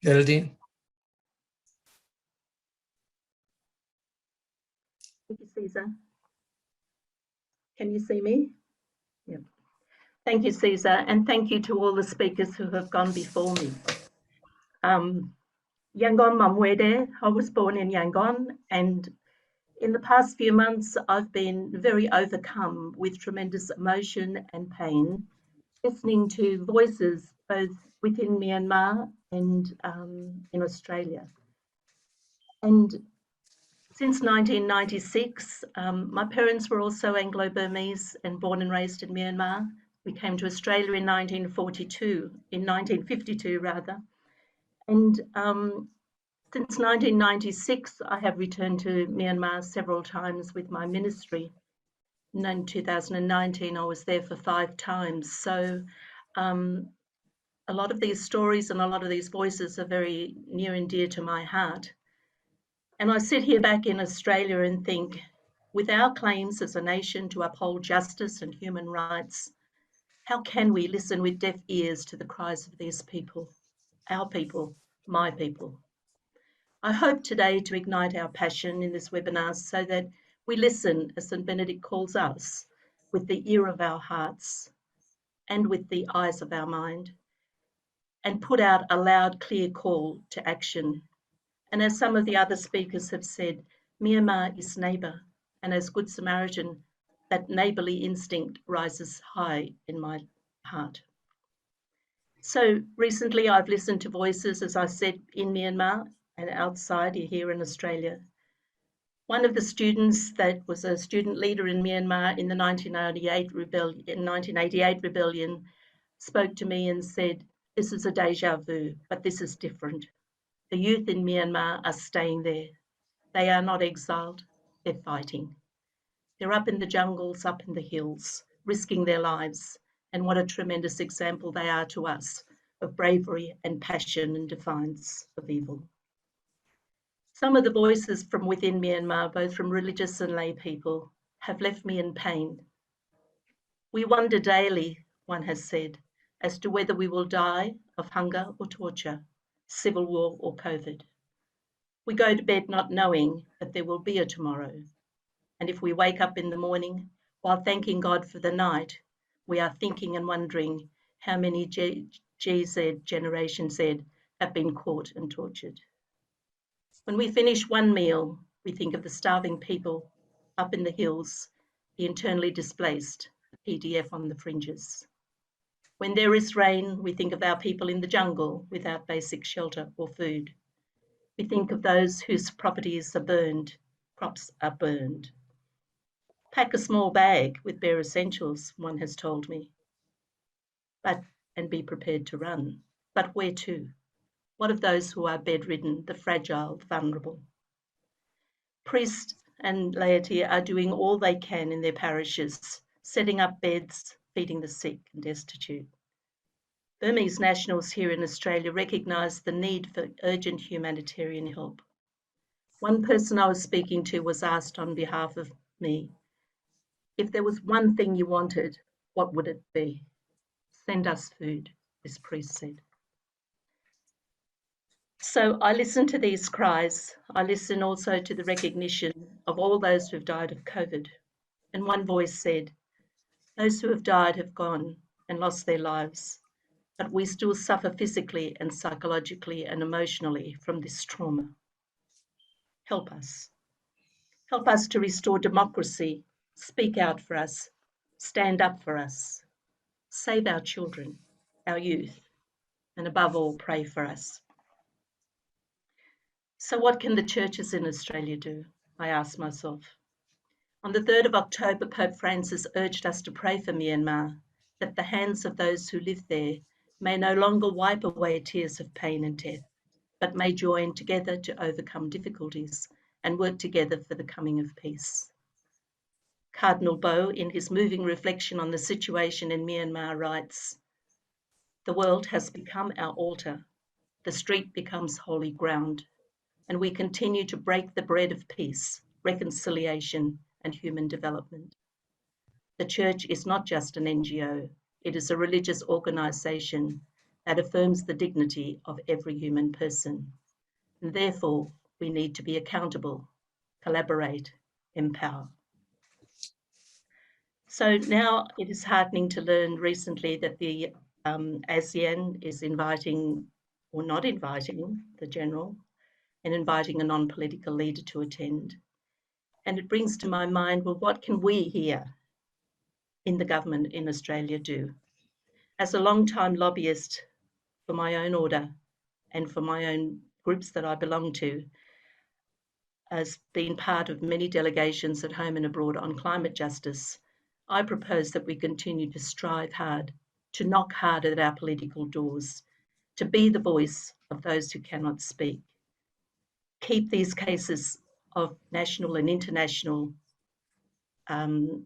Geraldine. Thank you, Caesar. Can you see me? Yeah. Thank you, Caesar, and thank you to all the speakers who have gone before me. Yangon Mamwede, I was born in Yangon, and in the past few months, I've been very overcome with tremendous emotion and pain, listening to voices both within Myanmar and in Australia. And since 1996, my parents were also Anglo-Burmese and born and raised in Myanmar. We came to Australia in 1952 rather. And since 1996, I have returned to Myanmar several times with my ministry. In 2019, I was there for 5 times. So a lot of these stories and a lot of these voices are very near and dear to my heart. And I sit here back in Australia and think, with our claims as a nation to uphold justice and human rights, how can we listen with deaf ears to the cries of these people, our people, my people? I hope today to ignite our passion in this webinar so that we listen, as St. Benedict calls us, with the ear of our hearts and with the eyes of our mind, and put out a loud, clear call to action. And as some of the other speakers have said, Myanmar is neighbour, and as Good Samaritan, that neighbourly instinct rises high in my heart. So recently I've listened to voices, as I said, in Myanmar and outside here in Australia. One of the students that was a student leader in Myanmar in the 1988 rebellion spoke to me and said, "This is a deja vu, but this is different. The youth in Myanmar are staying there. They are not exiled, they're fighting. They're up in the jungles, up in the hills, risking their lives. And what a tremendous example they are to us of bravery and passion and defiance of evil." Some of the voices from within Myanmar, both from religious and lay people, have left me in pain. We wonder daily, one has said, as to whether we will die of hunger or torture, civil war or COVID. We go to bed not knowing that there will be a tomorrow. And if we wake up in the morning, while thanking God for the night, we are thinking and wondering how many GZ, Generation Z, have been caught and tortured. When we finish one meal, we think of the starving people up in the hills, the internally displaced, the PDF on the fringes. When there is rain, we think of our people in the jungle without basic shelter or food. We think of those whose properties are burned, crops are burned. Pack a small bag with bare essentials, one has told me, and be prepared to run. But where to? What of those who are bedridden, the fragile, the vulnerable? Priests and laity are doing all they can in their parishes, setting up beds, feeding the sick and destitute. Burmese nationals here in Australia recognise the need for urgent humanitarian help. One person I was speaking to was asked on behalf of me, if there was one thing you wanted, what would it be? Send us food, this priest said. So I listen to these cries. I listen also to the recognition of all those who've died of COVID. And one voice said, those who have died have gone and lost their lives, but we still suffer physically and psychologically and emotionally from this trauma. Help us. Help us to restore democracy, speak out for us, stand up for us, save our children, our youth, and above all, pray for us. So what can the churches in Australia do? I asked myself. On the 3rd of October, Pope Francis urged us to pray for Myanmar, that the hands of those who live there may no longer wipe away tears of pain and death, but may join together to overcome difficulties and work together for the coming of peace. Cardinal Bo, in his moving reflection on the situation in Myanmar, writes, the world has become our altar, the street becomes holy ground, and we continue to break the bread of peace, reconciliation, and human development. The Church is not just an NGO, it is a religious organisation that affirms the dignity of every human person. And therefore, we need to be accountable, collaborate, empower. So now it is heartening to learn recently that the ASEAN is inviting, or not inviting, the General, and inviting a non-political leader to attend. And it brings to my mind, well, what can we here in the government in Australia do? As a long-time lobbyist for my own order and for my own groups that I belong to, as being part of many delegations at home and abroad on climate justice, I propose that we continue to strive hard, to knock hard at our political doors, to be the voice of those who cannot speak. Keep these cases of national and international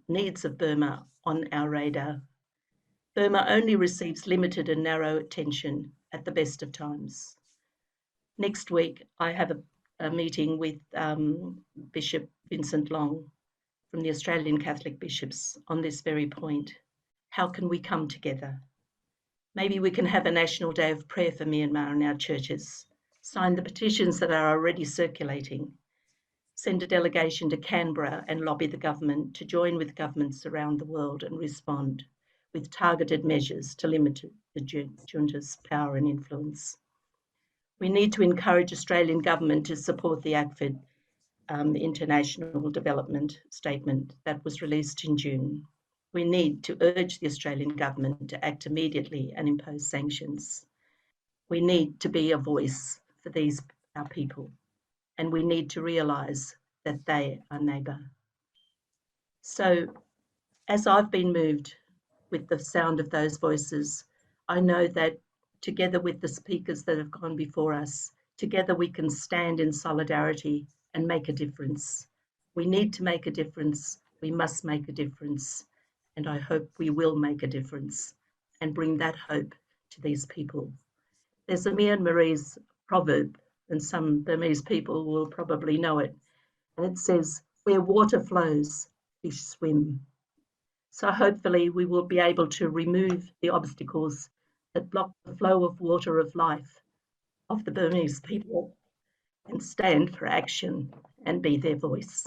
needs of Burma on our radar. Burma only receives limited and narrow attention at the best of times. Next week, I have a meeting with Bishop Vincent Long from the Australian Catholic Bishops on this very point. How can we come together? Maybe we can have a national day of prayer for Myanmar in our churches, sign the petitions that are already circulating, send a delegation to Canberra and lobby the government to join with governments around the world and respond with targeted measures to limit the junta's power and influence. We need to encourage Australian government to support the ACFID International Development Statement that was released in June. We need to urge the Australian government to act immediately and impose sanctions. We need to be a voice for our people, and we need to realise that they are neighbour. So, as I've been moved with the sound of those voices, I know that together with the speakers that have gone before us, together we can stand in solidarity and make a difference. We need to make a difference. We must make a difference. And I hope we will make a difference and bring that hope to these people. There's a Myanmarese proverb, and some Burmese people will probably know it. And it says, where water flows, fish swim. So hopefully we will be able to remove the obstacles that block the flow of water of life of the Burmese people and stand for action and be their voice.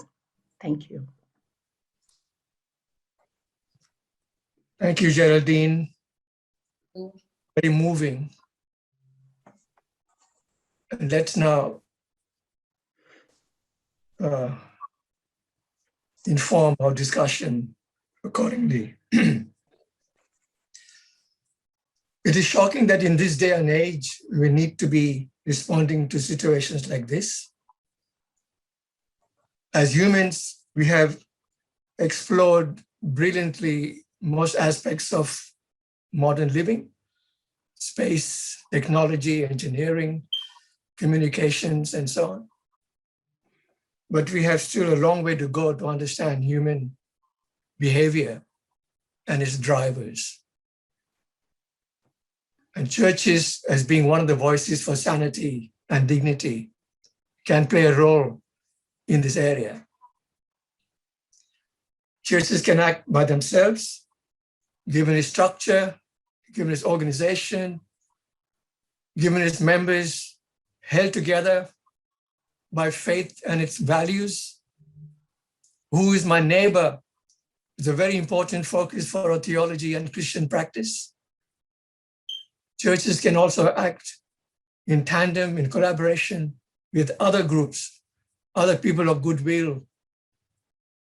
Thank you. Thank you, Geraldine. Very moving. And let's now inform our discussion accordingly. It is shocking that in this day and age, we need to be responding to situations like this. As humans, we have explored brilliantly most aspects of modern living, space, technology, engineering, communications, and so on. But we have still a long way to go to understand human behavior and its drivers. And churches, as being one of the voices for sanity and dignity, can play a role in this area. Churches can act by themselves, given its structure, given its organization, given its members held together by faith and its values. Who is my neighbor? It's a very important focus for our theology and Christian practice. Churches can also act in tandem, in collaboration with other groups, other people of goodwill,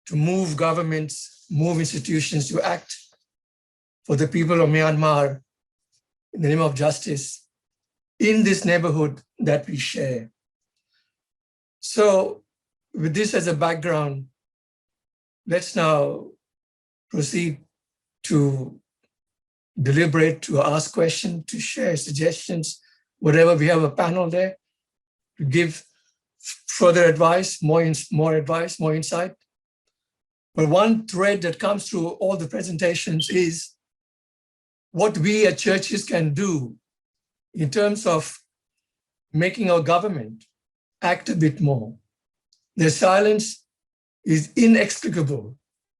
to move governments, move institutions to act for the people of Myanmar in the name of justice in this neighborhood that we share. So with this as a background, let's now proceed to deliberate, to ask questions, to share suggestions, whatever. We have a panel there to give further advice, more advice, more insight. But one thread that comes through all the presentations is what we as churches can do in terms of making our government act a bit more. Their silence is inexplicable.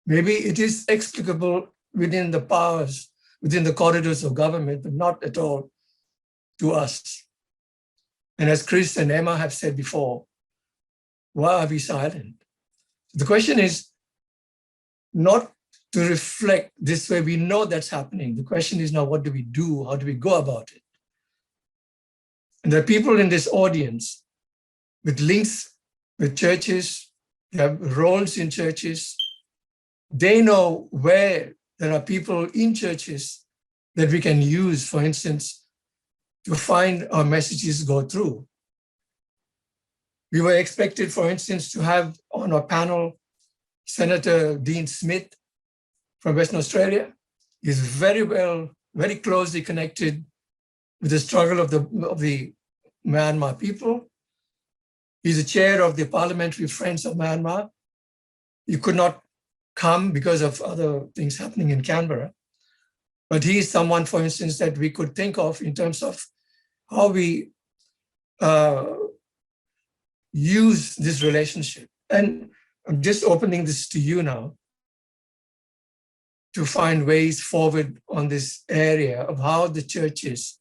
Maybe it is explicable within the powers, within the corridors of government, but not at all to us. And as Chris and Emma have said before, why are we silent? The question is not to reflect this way. We know that's happening. The question is now, what do we do? How do we go about it? And there are people in this audience with links with churches, they have roles in churches. They know where there are people in churches that we can use, for instance, to find our messages go through. We were expected, for instance, to have on our panel Senator Dean Smith from Western Australia. He's very closely connected with the struggle of the Myanmar people. He's the chair of the Parliamentary Friends of Myanmar. He could not come because of other things happening in Canberra. But he is someone, for instance, that we could think of in terms of how we use this relationship. And I'm just opening this to you now to find ways forward on this area of how the churches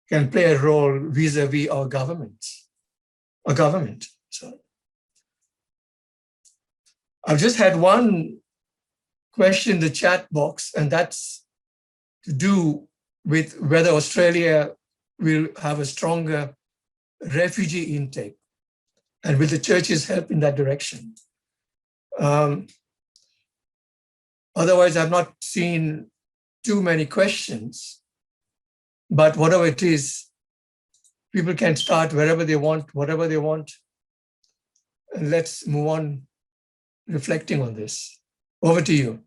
can play a role vis-a-vis our government. So I've just had one question in the chat box, and that's to do with whether Australia will have a stronger refugee intake, and will the churches help in that direction? Otherwise, I've not seen too many questions, but whatever it is, people can start wherever they want, whatever they want, and let's move on reflecting on this. Over to you.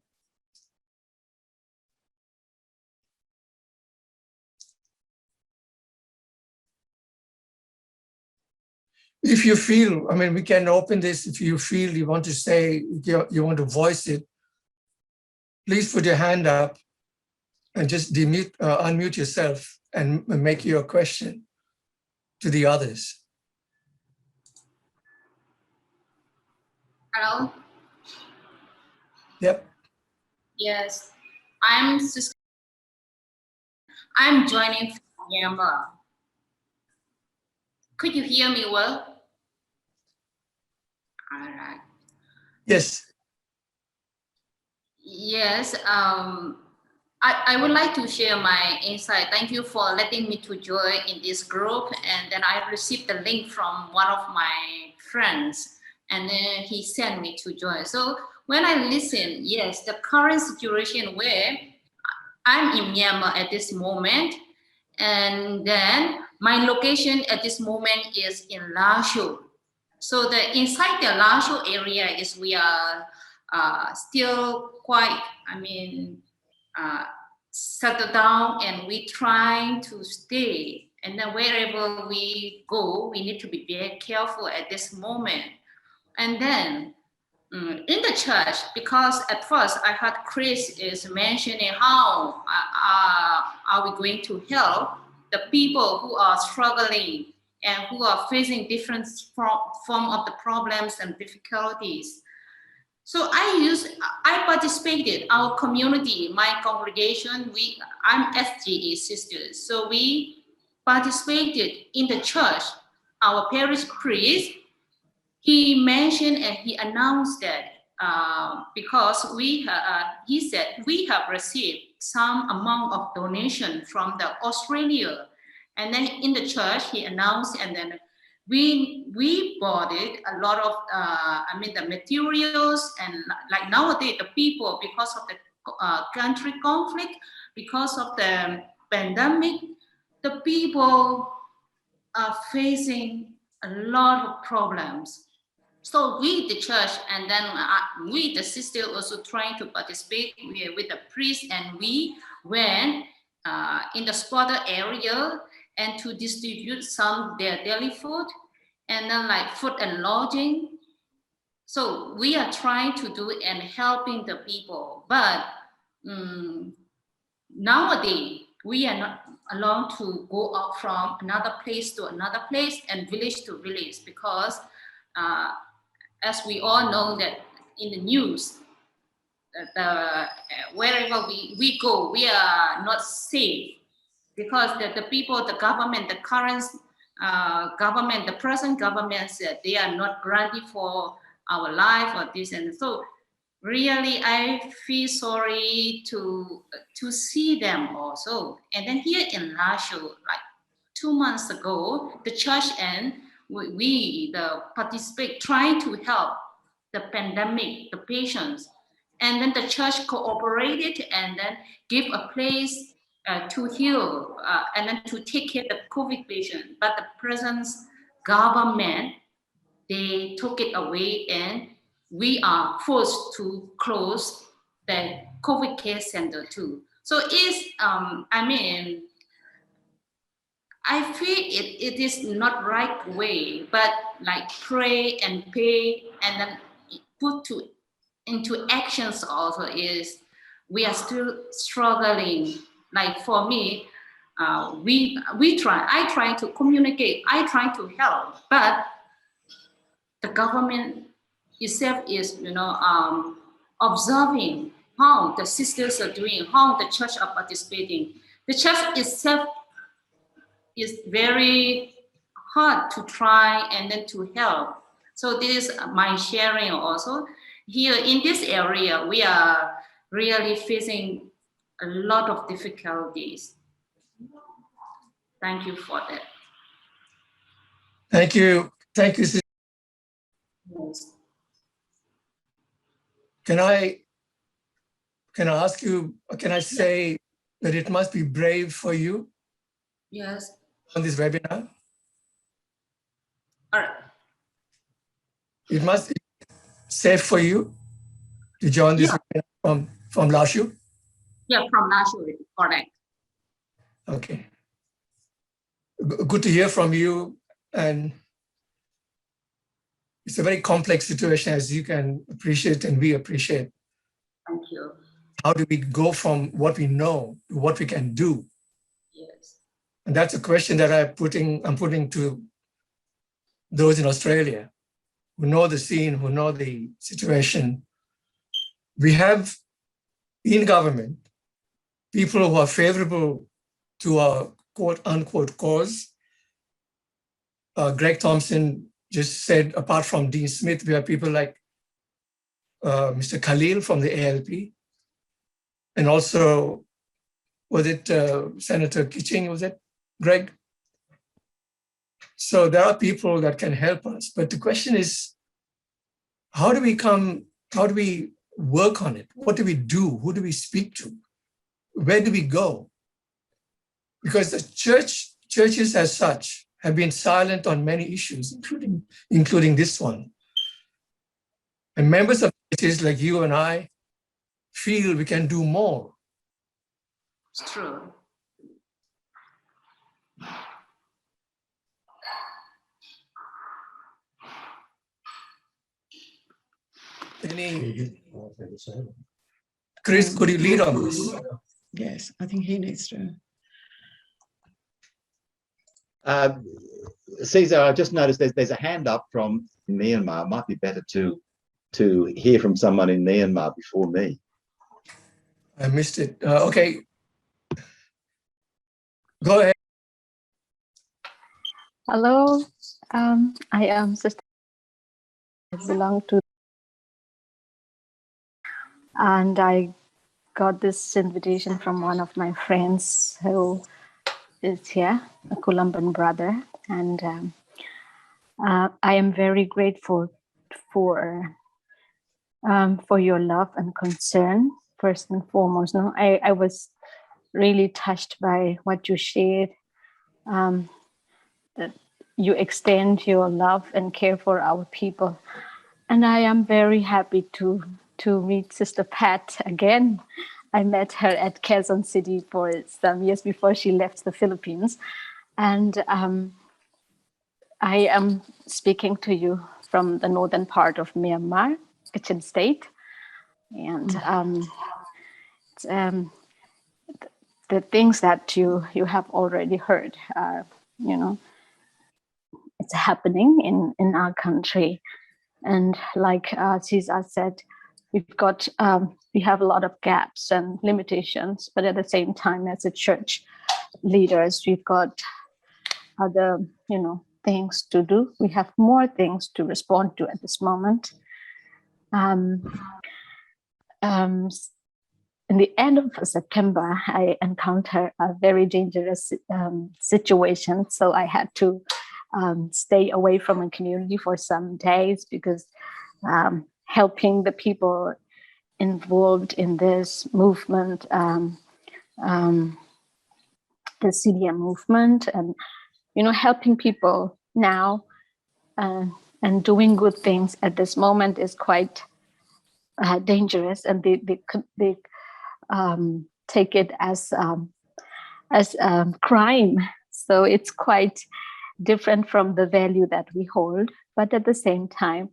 If you feel, I mean, we can open this. If you feel you want to say, you want to voice it, please put your hand up and just unmute yourself and make your question to the others. Hello? Yep. Yes, I'm joining from Myanmar. Could you hear me well? All right. Yes. Yes, I would like to share my insight. Thank you for letting me to join in this group. And then I received the link from one of my friends, and then he sent me to join. So when I listen, yes, the current situation where I'm in Myanmar at this moment, and then my location at this moment is in Lashu. So inside the Lashu area is we are still quite, settled down, and we trying to stay. And then wherever we go, we need to be very careful at this moment. And then in the church, because at first I heard Chris is mentioning how are we going to help the people who are struggling and who are facing different form of the problems and difficulties. So I participated, our community, my congregation, I'm SGE sisters. So we participated in the church. Our parish priest, he mentioned and he announced that because he said we have received some amount of donation from the Australia, and then in the church he announced, and then we bought it a lot of the materials, and like nowadays the people, because of the country conflict, because of the pandemic, the people are facing a lot of problems. So we, the church, and then we, the sister, also trying to participate with the priest, and we went in the squatter area and to distribute some their daily food, and then like food and lodging. So we are trying to do it and helping the people. But nowadays, we are not allowed to go out from another place to another place and village to village, because as we all know that in the news, wherever we go, we are not safe, because the people, the government, the current government, the present government said they are not granted for our life or this. And so really I feel sorry to see them also. And then here in Lashu, like 2 months ago, the church and we the participate trying to help the pandemic, the patients, and then the church cooperated and then give a place to heal and then to take care of the COVID patient. But the present government, they took it away, and we are forced to close the COVID care center too. So it's I feel it is not right way, but like pray and pay and then put into actions also is, we are still struggling. Like for me, I try to communicate, I try to help, but the government itself is, observing how the sisters are doing, how the church are participating. The church itself is very hard to try and then to help. So this is my sharing also. Here in this area, we are really facing a lot of difficulties. Thank you for that. Thank you. Thank you, sister. Yes. Can I ask you, can I say that it must be brave for you Yes. on this webinar? All right. It must be safe for you to join this webinar from Lashu? Yeah, from Nashville, correct. Okay. Good to hear from you. And it's a very complex situation, as you can appreciate and we appreciate. Thank you. How do we go from what we know to what we can do? Yes. And that's a question that I'm putting to those in Australia who know the scene, who know the situation. We have in government people who are favorable to our quote unquote cause. Greg Thompson just said, apart from Dean Smith, we have people like Mr. Khalil from the ALP. And also, was it Senator Kitching, was it Greg? So there are people that can help us. But the question is, how do we work on it? What do we do? Who do we speak to? Where do we go? Because the churches as such have been silent on many issues, including this one. And members of churches like you and I feel we can do more. It's true. Chris, could you lead on this? Yes, I think he needs to. Caesar, I just noticed there's a hand up from Myanmar. Might be better to to hear from someone in Myanmar before me. I missed it. Okay. Go ahead. Hello, I am Sister. I belong to, and I got this invitation from one of my friends who is here, a Colombian brother, and I am very grateful for your love and concern. First and foremost, no, I was really touched by what you shared. That you extend your love and care for our people, and I am very happy to meet Sister Pat again. I met her at Quezon City for some years before she left the Philippines, and I am speaking to you from the northern part of Myanmar, Kachin State, and the things that you have already heard are, you know, it's happening in our country, and like Cesar said, we have a lot of gaps and limitations, but at the same time, as a church leaders, we've got other, things to do. We have more things to respond to at this moment. In the end of September, I encountered a very dangerous situation. So I had to stay away from the community for some days because helping the people involved in this movement, the CDM movement, and helping people now and doing good things at this moment is quite dangerous, and they take it as crime. So it's quite different from the value that we hold. But at the same time,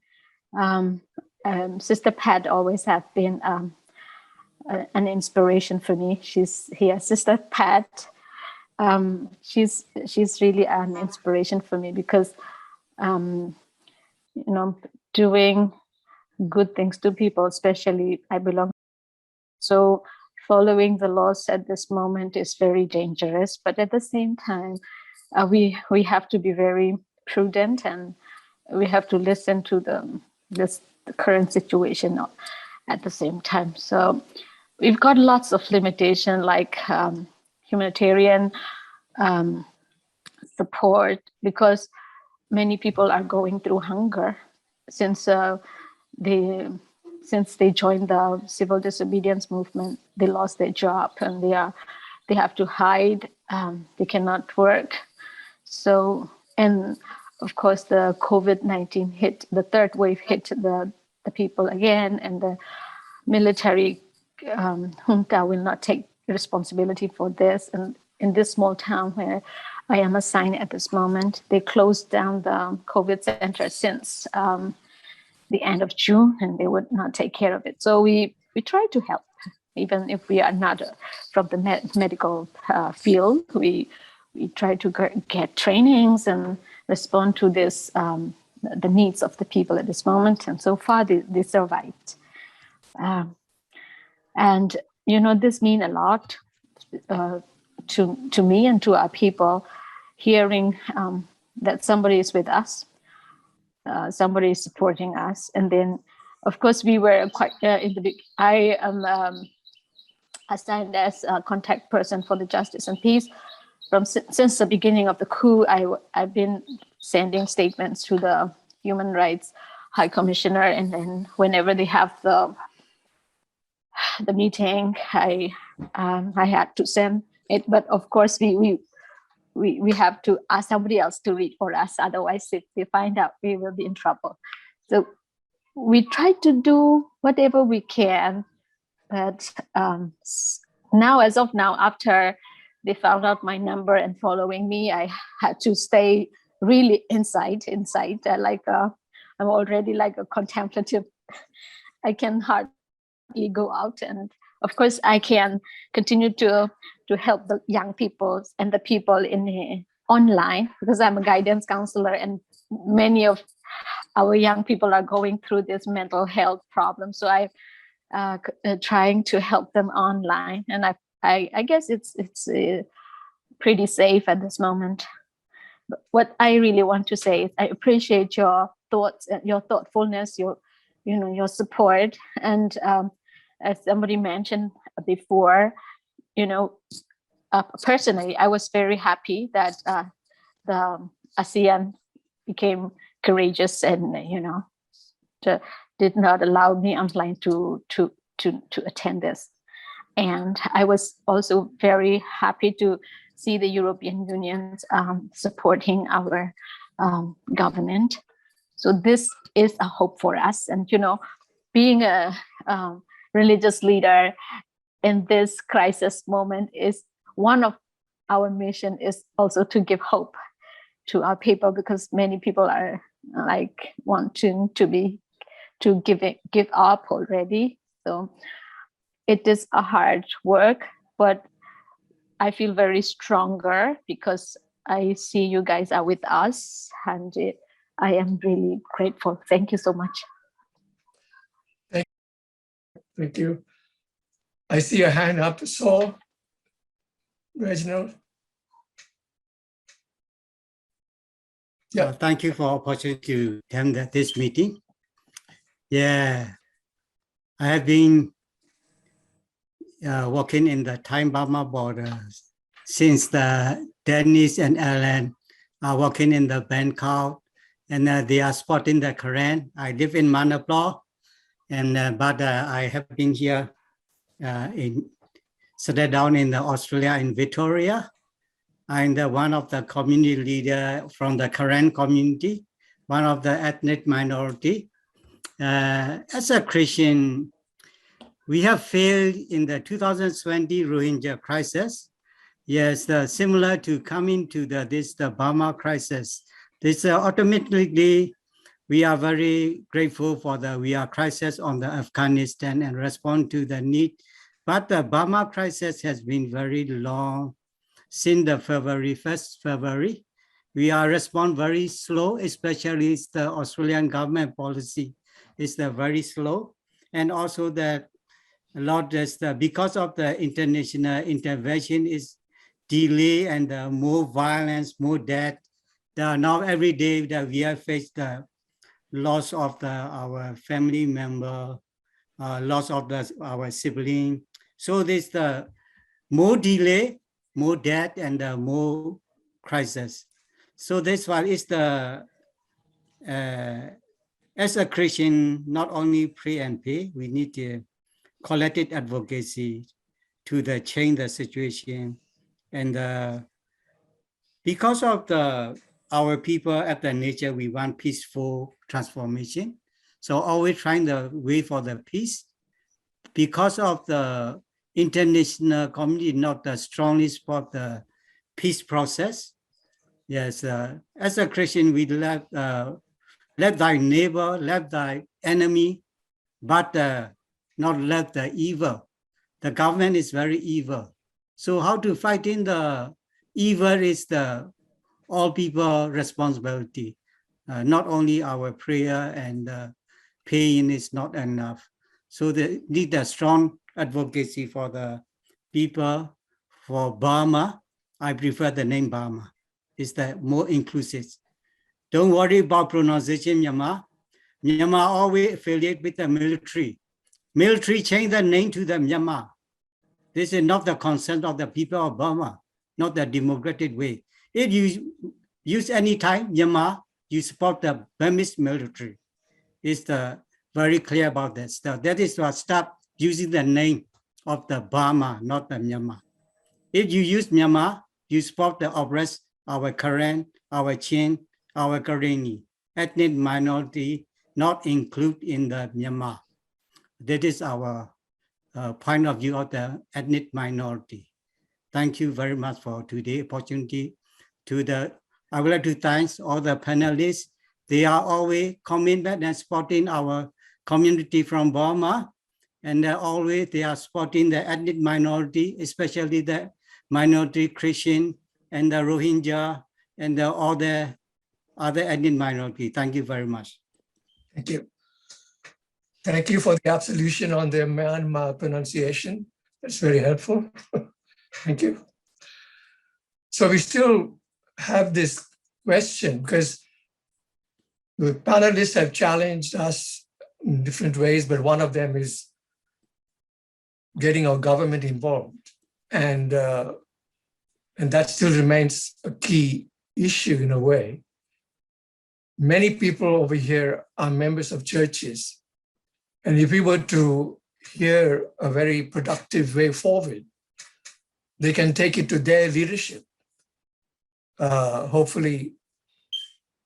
Sister Pat always have been an inspiration for me. She's here, Sister Pat. She's really an inspiration for me because doing good things to people, especially I belong. So following the laws at this moment is very dangerous, but at the same time, we have to be very prudent, and we have to listen to the current situation at the same time. So we've got lots of limitation, like humanitarian support, because many people are going through hunger since they joined the civil disobedience movement. They lost their job and they have to hide. They cannot work. So, and of course, the COVID-19 hit, the third wave hit the people again, and the military junta will not take responsibility for this. And in this small town where I am assigned at this moment, they closed down the COVID center since the end of June, and they would not take care of it. So we try to help, even if we are not from the medical field. We try to get trainings and respond to this the needs of the people at this moment. And so far, they survived. And this means a lot to me and to our people, hearing that somebody is with us. Somebody is supporting us. And then, of course, we were quite in the big. I am assigned as a contact person for the justice and peace. Since the beginning of the coup, I've been sending statements to the Human Rights High Commissioner, and then whenever they have the meeting, I had to send it. But of course, we have to ask somebody else to read for us. Otherwise, if they find out, we will be in trouble. So we try to do whatever we can. But now, as of now, after they found out my number and following me, I had to stay really inside. I'm already like a contemplative. I can hardly go out, and of course I can continue to help the young people and the people in online, because I'm a guidance counselor, and many of our young people are going through this mental health problem. So I trying to help them online, and I guess it's pretty safe at this moment. But what I really want to say is I appreciate your thoughts and your thoughtfulness, your support, and as somebody mentioned before, personally, I was very happy that the ASEAN became courageous and did not allow me online to attend this. And I was also very happy to see the European Union supporting our government. So this is a hope for us. And being a religious leader in this crisis moment is one of our mission, is also to give hope to our people, because many people are like wanting to give up already. So it is a hard work, but I feel very stronger because I see you guys are with us, and I am really grateful. Thank you so much. Thank you. I see a hand up, so Reginald. Yeah. Thank you for opportunity to attend this meeting. Yeah, I have been working in the Thai-Burma border since the Dennis and Alan are working in the Bangkok, and they are spotting the Quran. I live in Manapur, and but I have been here settled down in Australia in Victoria. I'm one of the community leader from the Karen community, one of the ethnic minority. As a Christian, we have failed in the 2020 Rohingya crisis. Yes, similar to coming to the Burma crisis. This automatically, we are very grateful for the crisis on the Afghanistan and respond to the need. But the Burma crisis has been very long. Since the first February, we are respond very slow, especially the Australian government policy is very slow. And also that a lot is because of the international intervention is delay and more violence, more death. Now every day that we have faced the loss of our family member, loss of our sibling. So there's the more delay, more death, and more crisis. So this one is as a Christian, not only pray and pay, we need to collective advocacy to change the situation. And because of our people at the nature, we want peaceful transformation. So always trying the way for the peace. Because of the international community not strongly support the peace process. Yes, as a Christian, we let thy neighbor, let thy enemy, but not let the evil. The government is very evil. So how to fight in the evil is all people responsibility. Not only our prayer and pain is not enough. So they need a strong advocacy for the people. For Burma, I prefer the name Burma. It's the more inclusive. Don't worry about pronunciation, Myanmar. Myanmar always affiliate with the military. Military change the name to the Myanmar. This is not the consent of the people of Burma, not the democratic way. If you use any time Myanmar, you support the Burmese military. It's very clear about that stuff. That is to stop using the name of the Burma, not the Myanmar. If you use Myanmar, you support the oppressed, our Karen, our Chin, our Karenni, ethnic minority, not included in the Myanmar. That is our point of view of the ethnic minority. Thank you very much for today's opportunity. I would like to thank all the panelists. They are always committed and supporting our community from Burma, and always they are supporting the ethnic minority, especially the minority Christian and the Rohingya and all the other ethnic minority. Thank you very much. Thank you. Thank you for the absolution on the Myanmar pronunciation. That's very helpful. Thank you. So we still have this question because the panelists have challenged us in different ways, but one of them is getting our government involved. And that still remains a key issue in a way. Many people over here are members of churches. And if we were to hear a very productive way forward, they can take it to their leadership, hopefully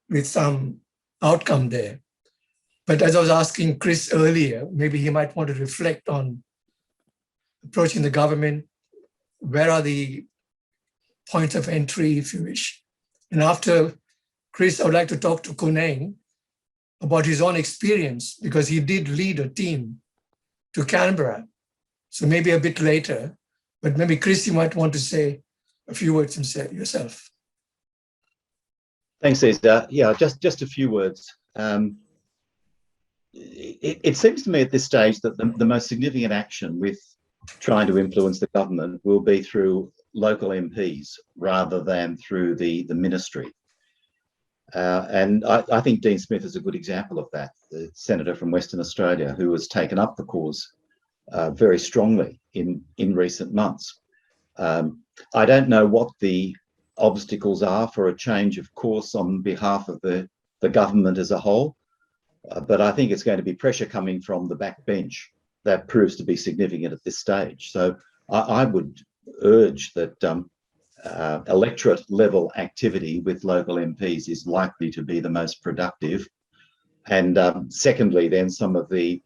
with some outcome there. But as I was asking Chris earlier, maybe he might want to reflect on approaching the government. Where are the points of entry, if you wish? And after Chris, I would like to talk to Kuneng about his own experience, because he did lead a team to Canberra. So maybe a bit later, but maybe Chris, you might want to say a few words yourself. Thanks, Cesar. Yeah, just a few words. It seems to me at this stage that the most significant action with trying to influence the government will be through local MPs rather than through the ministry. And I think Dean Smith is a good example of that, the senator from Western Australia, who has taken up the cause very strongly in recent months. I don't know what the obstacles are for a change of course on behalf of the government as a whole, but I think it's going to be pressure coming from the backbench that proves to be significant at this stage. So I would urge that electorate level activity with local MPs is likely to be the most productive. And secondly, then some of the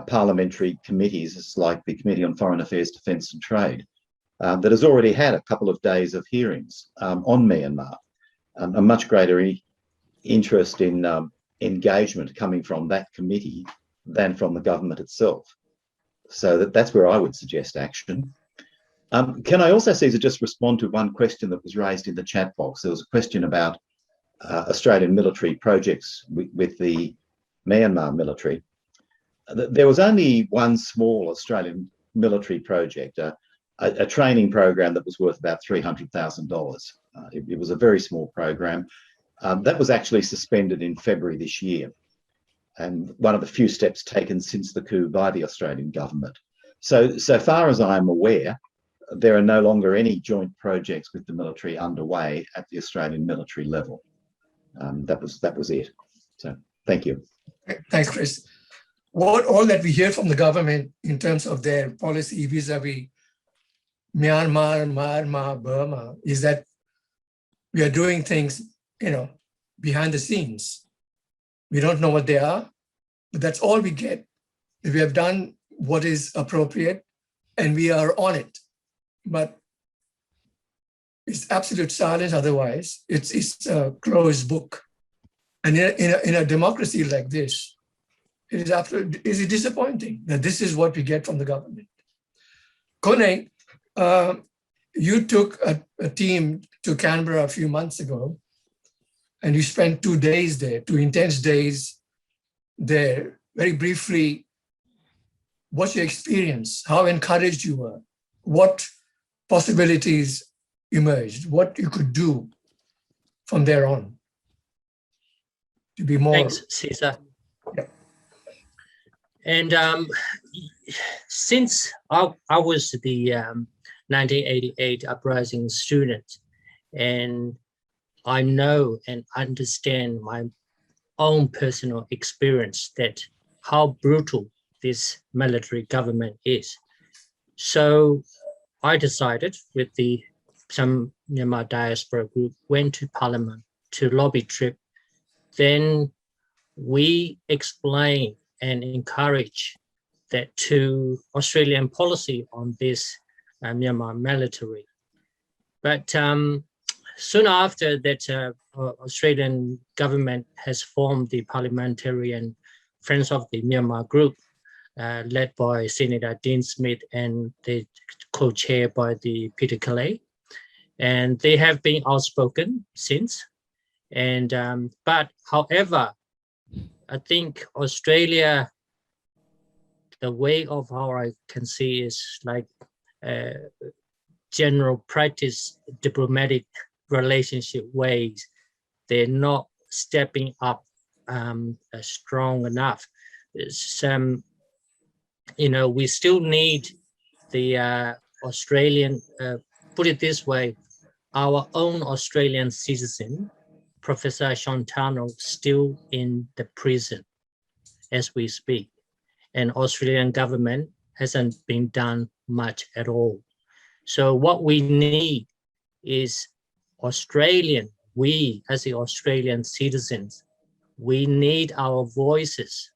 parliamentary committees, like the Committee on Foreign Affairs, Defence and Trade, that has already had a couple of days of hearings on Myanmar, a much greater interest in engagement coming from that committee than from the government itself. So that's where I would suggest action. Can I also, Cesar, just respond to one question that was raised in the chat box? There was a question about Australian military projects with the Myanmar military. There was only one small Australian military project, a training program that was worth about $300,000. It was a very small program. That was actually suspended in February this year, and one of the few steps taken since the coup by the Australian government. So far as I'm aware, there are no longer any joint projects with the military underway at the Australian military level. That was it. So thank you. Thanks, Chris. All that we hear from the government in terms of their policy vis-a-vis Myanmar, Burma, is that we are doing things, behind the scenes. We don't know what they are, but that's all we get. We have done what is appropriate and we are on it. But it's absolute silence otherwise. It's a closed book. And in a democracy like this, it is disappointing that this is what we get from the government. Kuneng, you took a team to Canberra a few months ago, and you spent 2 days there, 2 intense days there. Very briefly, what's your experience? How encouraged you were? What possibilities emerged? What you could do from there on to be more. Thanks, Cesar. Yeah. And since I was the 1988 uprising student, and I know and understand my own personal experience that how brutal this military government is. So I decided with some Myanmar diaspora group went to Parliament to lobby trip. Then we explain and encourage that to Australian policy on this Myanmar military. But soon after that, Australian government has formed the Parliamentarian Friends of the Myanmar group, led by Senator Dean Smith and the co-chair by the Peter Calais. And they have been outspoken since. And but however, I think Australia, the way of how I can see is like general practice diplomatic relationship ways. They're not stepping up strong enough. Some, we still need the Australian, put it this way, our own Australian citizen, Professor Shantano, still in the prison as we speak. And Australian government hasn't been done much at all. So what we need is we as the Australian citizens, we need our voices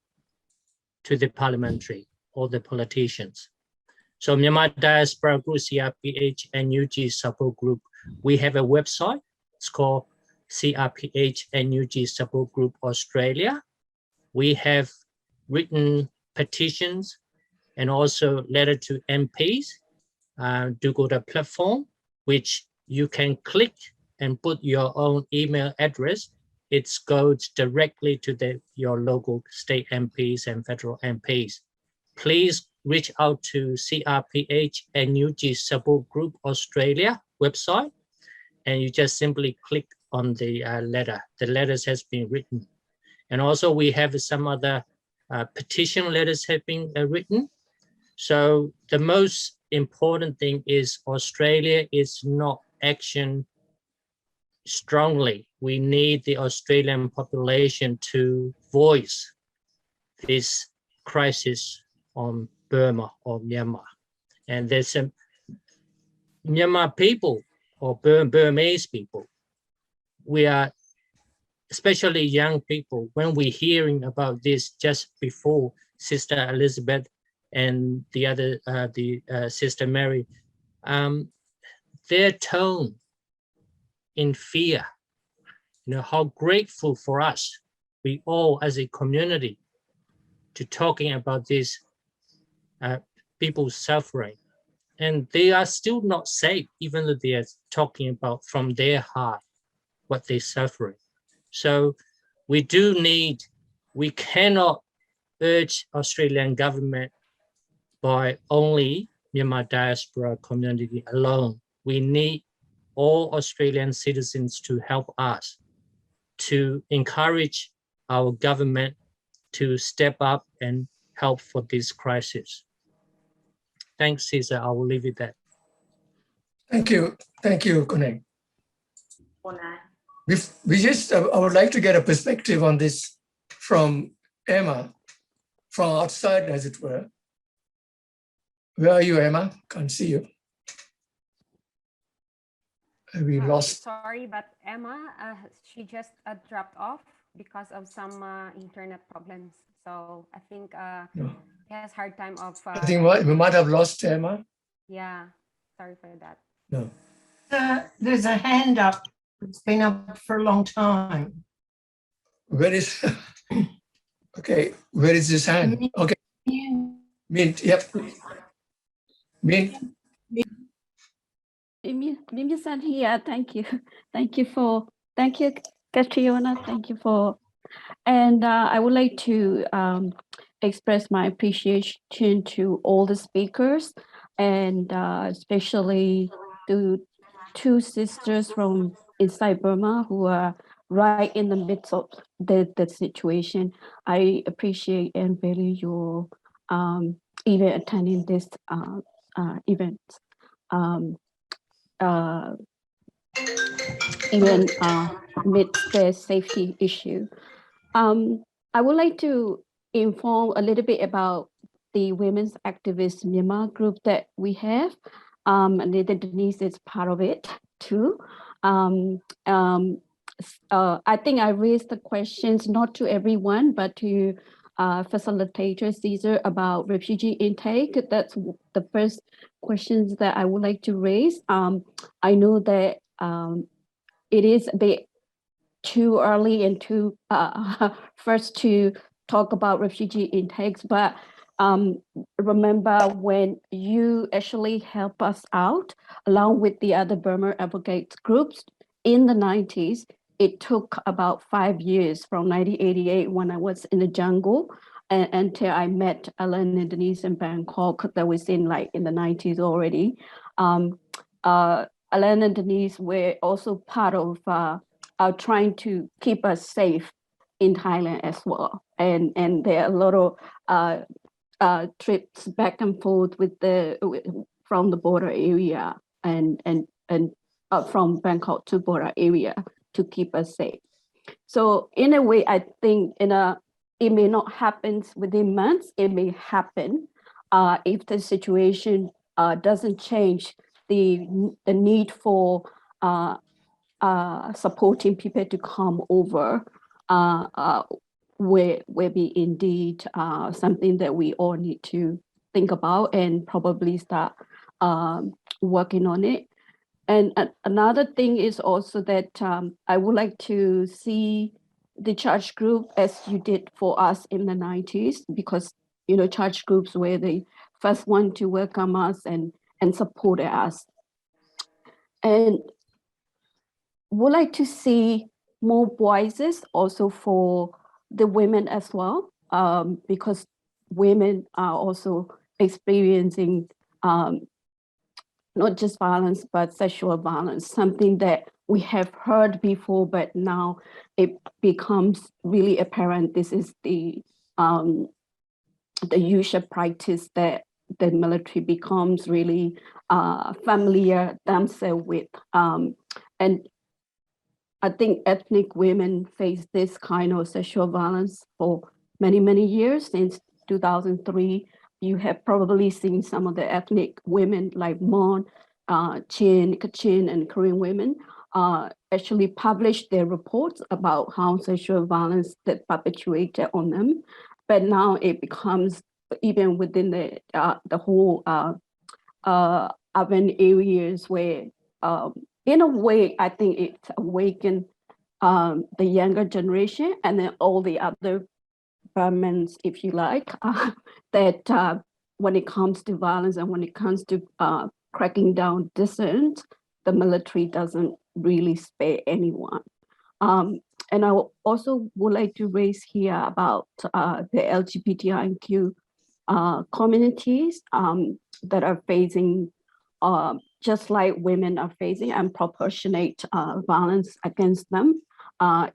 to the parliamentary or the politicians. So Myanmar Diaspora Group, CRPH NUG Support Group, we have a website. It's called CRPH NUG Support Group Australia. We have written petitions and also letter to MPs to go to the platform, which you can click and put your own email address. It goes directly to your local state MPs and federal MPs. Please reach out to CRPH NUG Support Group Australia website, and you just simply click on the letter. The letters has been written. And also we have some other petition letters have been written. So the most important thing is Australia is not action strongly. We need the Australian population to voice this crisis on Burma or Myanmar. And there's some Myanmar people or Burmese people, we are, especially young people, when we're hearing about this just before Sister Elizabeth and the other, Sister Mary, their tone in fear, how grateful for us, we all as a community, to talking about this people suffering. And they are still not safe, even though they are talking about from their heart what they're suffering. So we cannot urge Australian government by only Myanmar diaspora community alone. We need all Australian citizens to help us, to encourage our government to step up and help for this crisis. Thanks, Caesar. I will leave it there. Thank you, Kuneng. I would like to get a perspective on this from Emma, from outside, as it were. Where are you, Emma? Can't see you. We lost. Sorry, but Emma, she just dropped off because of some internet problems. So I think he has hard time of. I think we might have lost Emma. Yeah, sorry for that. No. There's a hand up. It's been up for a long time. Where is? Okay, where is this hand? Okay. Mint. Yep. Mint. Mimi-san here. Thank you. Thank you, Catriona. Thank you for. And I would like to express my appreciation to all the speakers, and especially to two sisters from inside Burma who are right in the midst of the situation. I appreciate and value your even attending this event. Even amidst the safety issue. I would like to inform a little bit about the women's activist Myanmar group that we have. And Denise is part of it too. I think I raised the questions not to everyone, but to facilitator Caesar about refugee intake. That's the first questions that I would like to raise. I know that it is a bit too early and too first to talk about refugee intakes, but remember when you actually help us out along with the other Burma advocates groups in the 90s it took about 5 years from 1988 when I was in the jungle until I met Alan and Denise in Bangkok. That was in the 90s already. Alan and Denise were also part of trying to keep us safe in Thailand as well. And there are a lot of trips back and forth from the border area and from Bangkok to border area to keep us safe. So in a way, I think it may not happen within months. It may happen if the situation doesn't change. The need for supporting people to come over will be indeed something that we all need to think about and probably start working on it. And another thing is also that I would like to see the church group as you did for us in the 90s, because church groups were the first one to welcome us and supported us. And would like to see more voices also for the women as well, because women are also experiencing not just violence, but sexual violence, something that we have heard before, but now it becomes really apparent. This is the usual practice that the military becomes really familiar themselves with. And I think ethnic women face this kind of sexual violence for many, many years. Since 2003, you have probably seen some of the ethnic women like Mon, Chin, Kachin, and Korean women actually publish their reports about how sexual violence that perpetuated on them. But now it becomes even within the whole urban areas where, in a way, I think it's awakened the younger generation and then all the other Burmans, if you like, that when it comes to violence and when it comes to cracking down dissent, the military doesn't really spare anyone. And I also would like to raise here about the LGBTIQ communities that are facing, just like women are facing, unproportionate violence against them.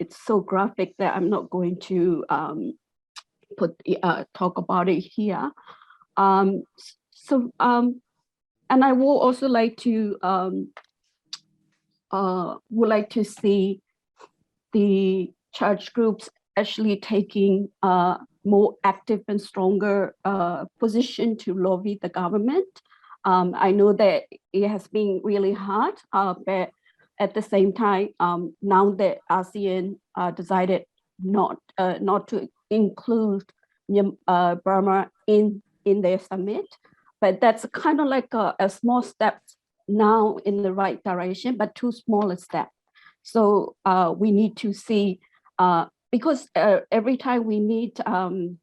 It's so graphic that I'm not going to talk about it here. And I will also like to see the church groups actually taking more active and stronger position to lobby the government. I know that it has been really hard, but at the same time, now that ASEAN decided not to include Burma in their summit, but that's kind of like a small step now in the right direction, but too small a step. So we need to see, because every time we meet some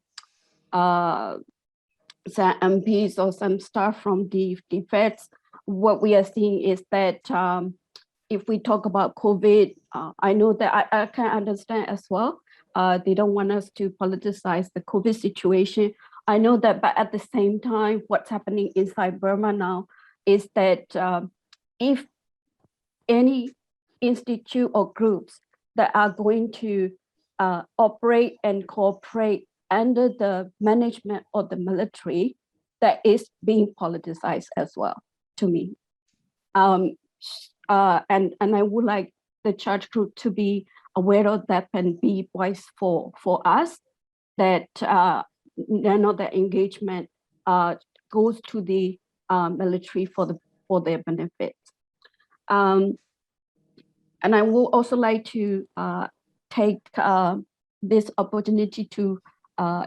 MPs or some staff from the feds, what we are seeing is that if we talk about COVID, I know that I can understand as well. They don't want us to politicize the COVID situation. I know that, but at the same time, what's happening inside Burma now is that if any institute or groups that are going to operate and cooperate under the management of the military, that is being politicized as well, to me. And I would like the church group to be aware of that and be voice for us, that none of the engagement goes to the military for their benefit. And I will also like to take this opportunity to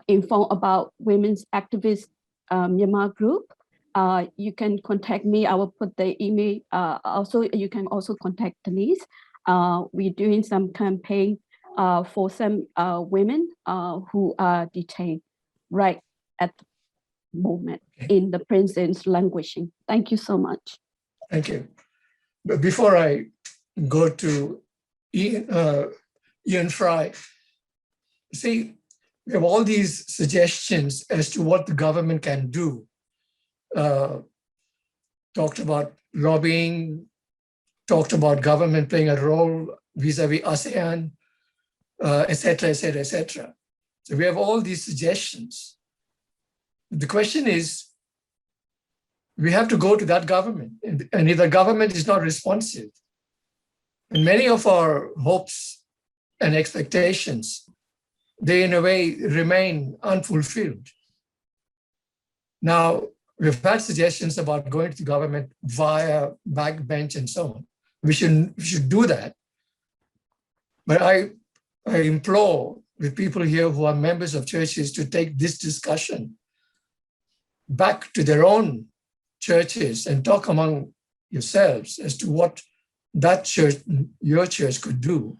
inform about Women's Activist Myanmar group. You can contact me. I will put the email. Also, you can also contact Denise. We're doing some campaign for some women who are detained right at the moment in the prisons languishing. Thank you so much. Thank you. But before I go to Ian Fry. See, we have all these suggestions as to what the government can do. Talked about lobbying, talked about government playing a role vis-a-vis ASEAN, et cetera, et cetera, et cetera. So we have all these suggestions. The question is, we have to go to that government, and if the government is not responsive, and many of our hopes and expectations, they in a way remain unfulfilled. Now, we've had suggestions about going to the government via backbench and so on. We should do that. But I implore the people here who are members of churches to take this discussion back to their own churches and talk among yourselves as to what that church, your church, could do.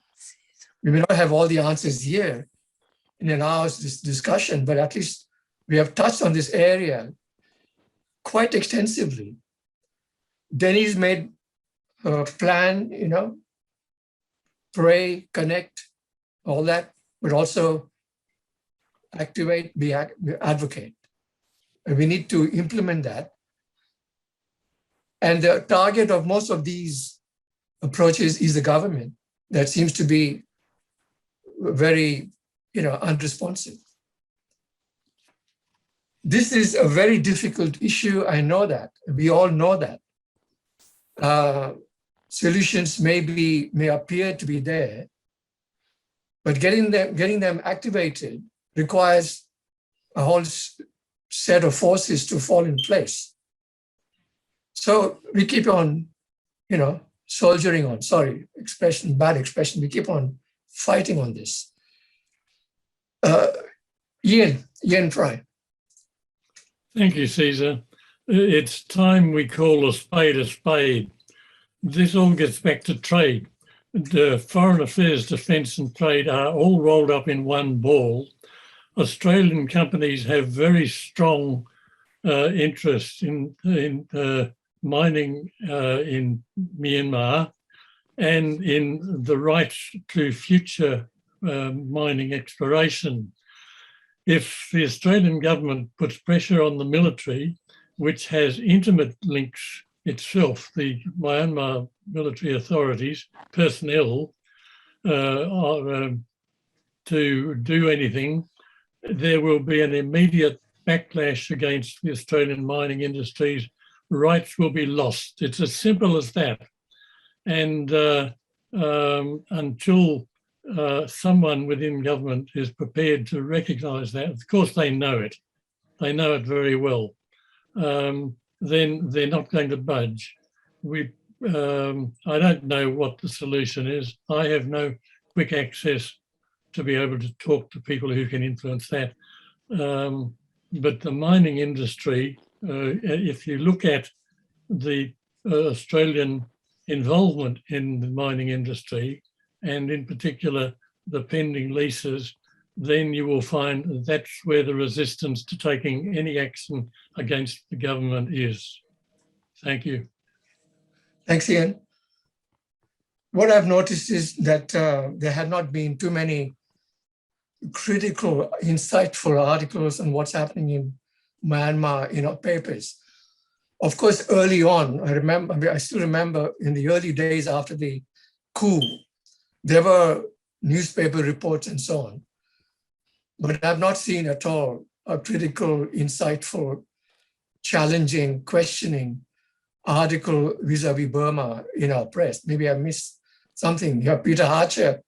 We may not have all the answers here in an hour's discussion, but at least we have touched on this area quite extensively. Denny's made a plan, pray, connect, all that, but also activate, advocate. And we need to implement that. And the target of most of these approaches is the government that seems to be very, unresponsive. This is a very difficult issue. I know that. We all know that. Solutions may appear to be there, but getting them activated requires a whole set of forces to fall in place. So we keep on, soldiering on. Sorry, bad expression. We keep on fighting on this. Ian Fry. Thank you, Caesar. It's time we call a spade a spade. This all gets back to trade. The foreign affairs, defence and trade are all rolled up in one ball. Australian companies have very strong interest in mining in Myanmar and in the right to future mining exploration. If the Australian government puts pressure on the military, which has intimate links itself, the Myanmar military authorities, personnel, to do anything, there will be an immediate backlash against the Australian mining industries. Rights will be lost. It's as simple as that. And until someone within government is prepared to recognise that, of course they know it very well, then they're not going to budge. I don't know what the solution is. I have no quick access to be able to talk to people who can influence that. But the mining industry, if you look at the Australian involvement in the mining industry, and in particular the pending leases, then you will find that's where the resistance to taking any action against the government is. Thank you. Thanks, Ian. What I've noticed is that there have not been too many critical, insightful articles on what's happening in Myanmar in our papers. Of course, early on, I still remember in the early days after the coup, there were newspaper reports and so on. But I've not seen at all a critical, insightful, challenging, questioning article vis-a-vis Burma in our press. Maybe I missed something. You have Peter Archer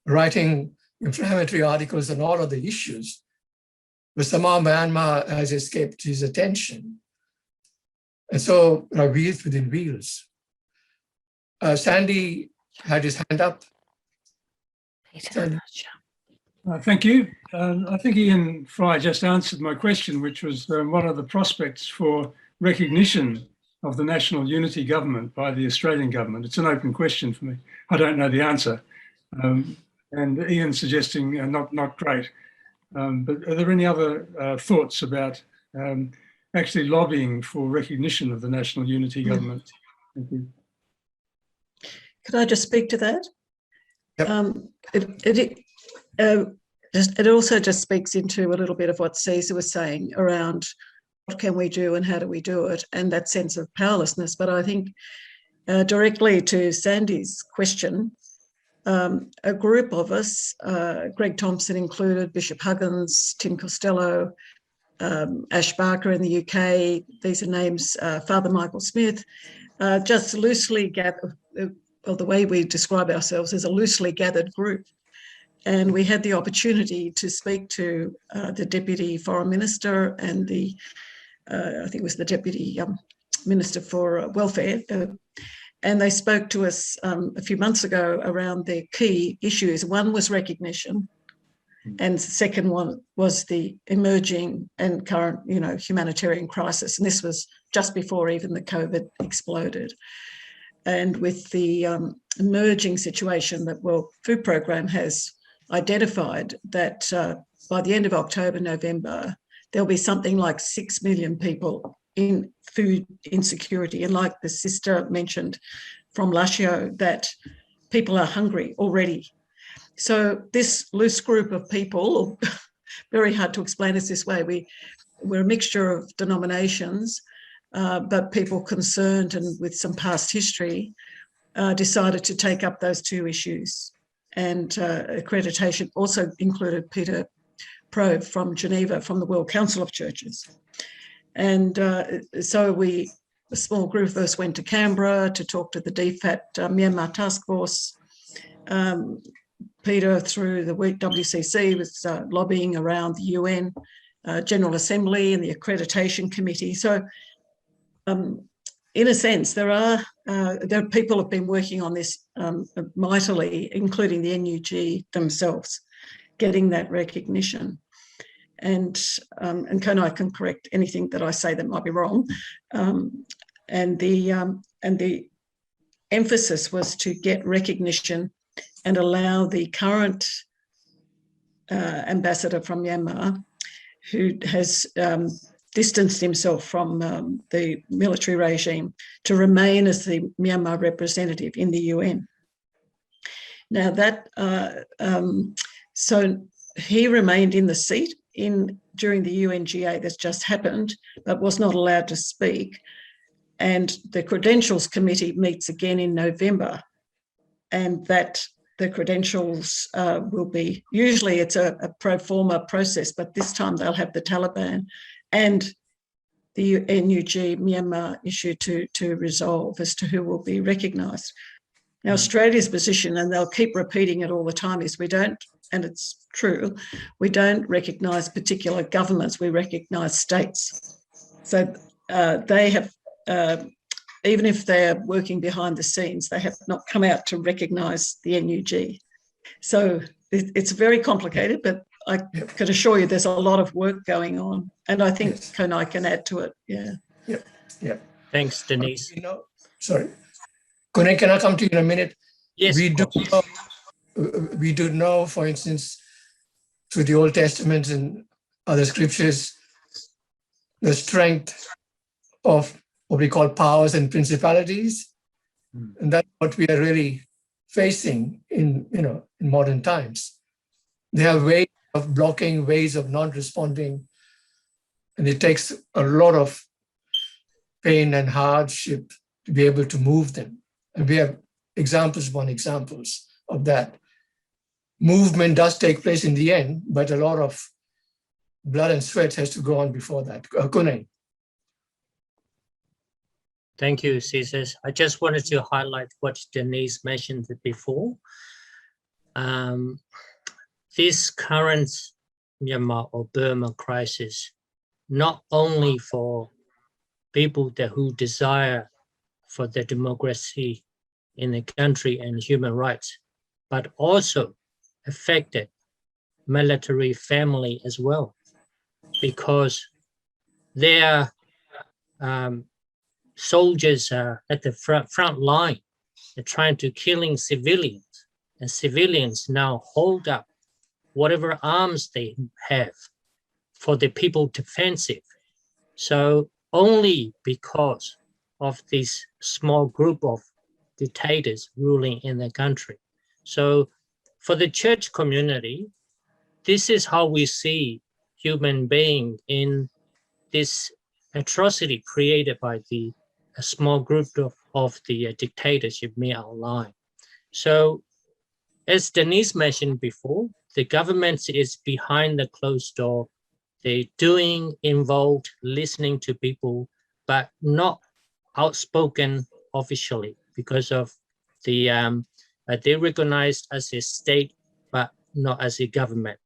writing inflammatory articles on all of the issues, but somehow Myanmar has escaped his attention. And so wheels within wheels. Sandy had his hand up. Thank you. I think Ian Fry just answered my question, which was what are the prospects for recognition of the national unity government by the Australian government? It's an open question for me. I don't know the answer. And Ian suggesting not great. But are there any other thoughts about actually lobbying for recognition of the national unity government? Thank you. Could I just speak to that? It also just speaks into a little bit of what Caesar was saying around what can we do and how do we do it, and that sense of powerlessness. But I think directly to Sandy's question, a group of us, Greg Thompson included, Bishop Huggins, Tim Costello, Ash Barker in the UK, these are names, Father Michael Smith, just loosely gathered, well, the way we describe ourselves as a loosely gathered group. And we had the opportunity to speak to the Deputy Foreign Minister and the, I think it was the Deputy Minister for Welfare, and they spoke to us a few months ago around their key issues. One was recognition, and the second one was the emerging and current, humanitarian crisis. And this was just before even the COVID exploded. And with the emerging situation, that World Food Programme has identified that by the end of October, November, there'll be something like 6 million people in food insecurity. And like the sister mentioned from Lashio, that people are hungry already. So this loose group of people, very hard to explain us this way, we're a mixture of denominations, but people concerned and with some past history decided to take up those two issues. And accreditation also included Peter Probe from Geneva, from the World Council of Churches. And so a small group of us went to Canberra to talk to the DFAT Myanmar Task Force. Peter, through the WCC, was lobbying around the UN General Assembly and the Accreditation Committee. So in a sense, there are people have been working on this mightily, including the NUG themselves, getting that recognition. And Konai can correct anything that I say that might be wrong. And the emphasis was to get recognition and allow the current ambassador from Myanmar, who has distanced himself from the military regime, to remain as the Myanmar representative in the UN. Now that, so he remained in the seat during the UNGA that's just happened, but was not allowed to speak. And the Credentials Committee meets again in November, and that the credentials will be, usually it's a pro forma process, but this time they'll have the Taliban and the NUG Myanmar issue to resolve as to who will be recognised. Now, Australia's position, and they'll keep repeating it all the time, is we don't, and it's true, we don't recognise particular governments, we recognise states. So they have, even if they're working behind the scenes, they have not come out to recognise the NUG. So it's very complicated, but I can assure you there's a lot of work going on. And I think Konai can add to it. Yeah. Yeah. Thanks, Denise. Sorry. Konai, can I come to you in a minute? Yes. We do know, for instance, through the Old Testament and other scriptures, the strength of what we call powers and principalities. And that's what we are really facing in modern times. They have ways of blocking, ways of not responding, and it takes a lot of pain and hardship to be able to move them. And we have examples upon examples of that. Movement does take place in the end, but a lot of blood and sweat has to go on before that. Konai. Thank you, Caesar. I just wanted to highlight what Denise mentioned before. This current Myanmar or Burma crisis, not only for people who desire for the democracy in the country and human rights, but also affected military family as well, because their soldiers are at the front line. They're trying to killing civilians, and civilians now hold up whatever arms they have for the people defensive. So only because of this small group of dictators ruling in the country. So For the church community, this is how we see human being in this atrocity created by a small group of the dictatorship Myanmar. So, as Denise mentioned before, the government is behind the closed door. They're doing involved listening to people, but not outspoken officially because of the they recognized as a state, but not as a government.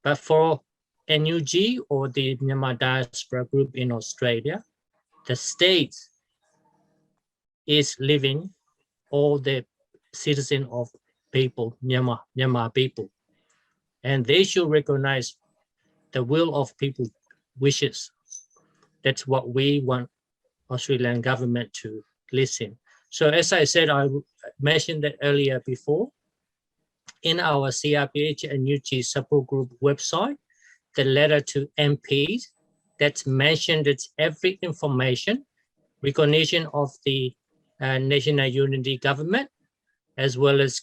But for NUG or the Myanmar Diaspora Group in Australia, the state is living all the citizens of people, Myanmar people, and they should recognize the will of people wishes. That's what we want Australian government to listen. So as I said, I mentioned that earlier before, in our CRPH and UG support group website, the letter to MPs that's mentioned it's every information, recognition of the National Unity Government, as well as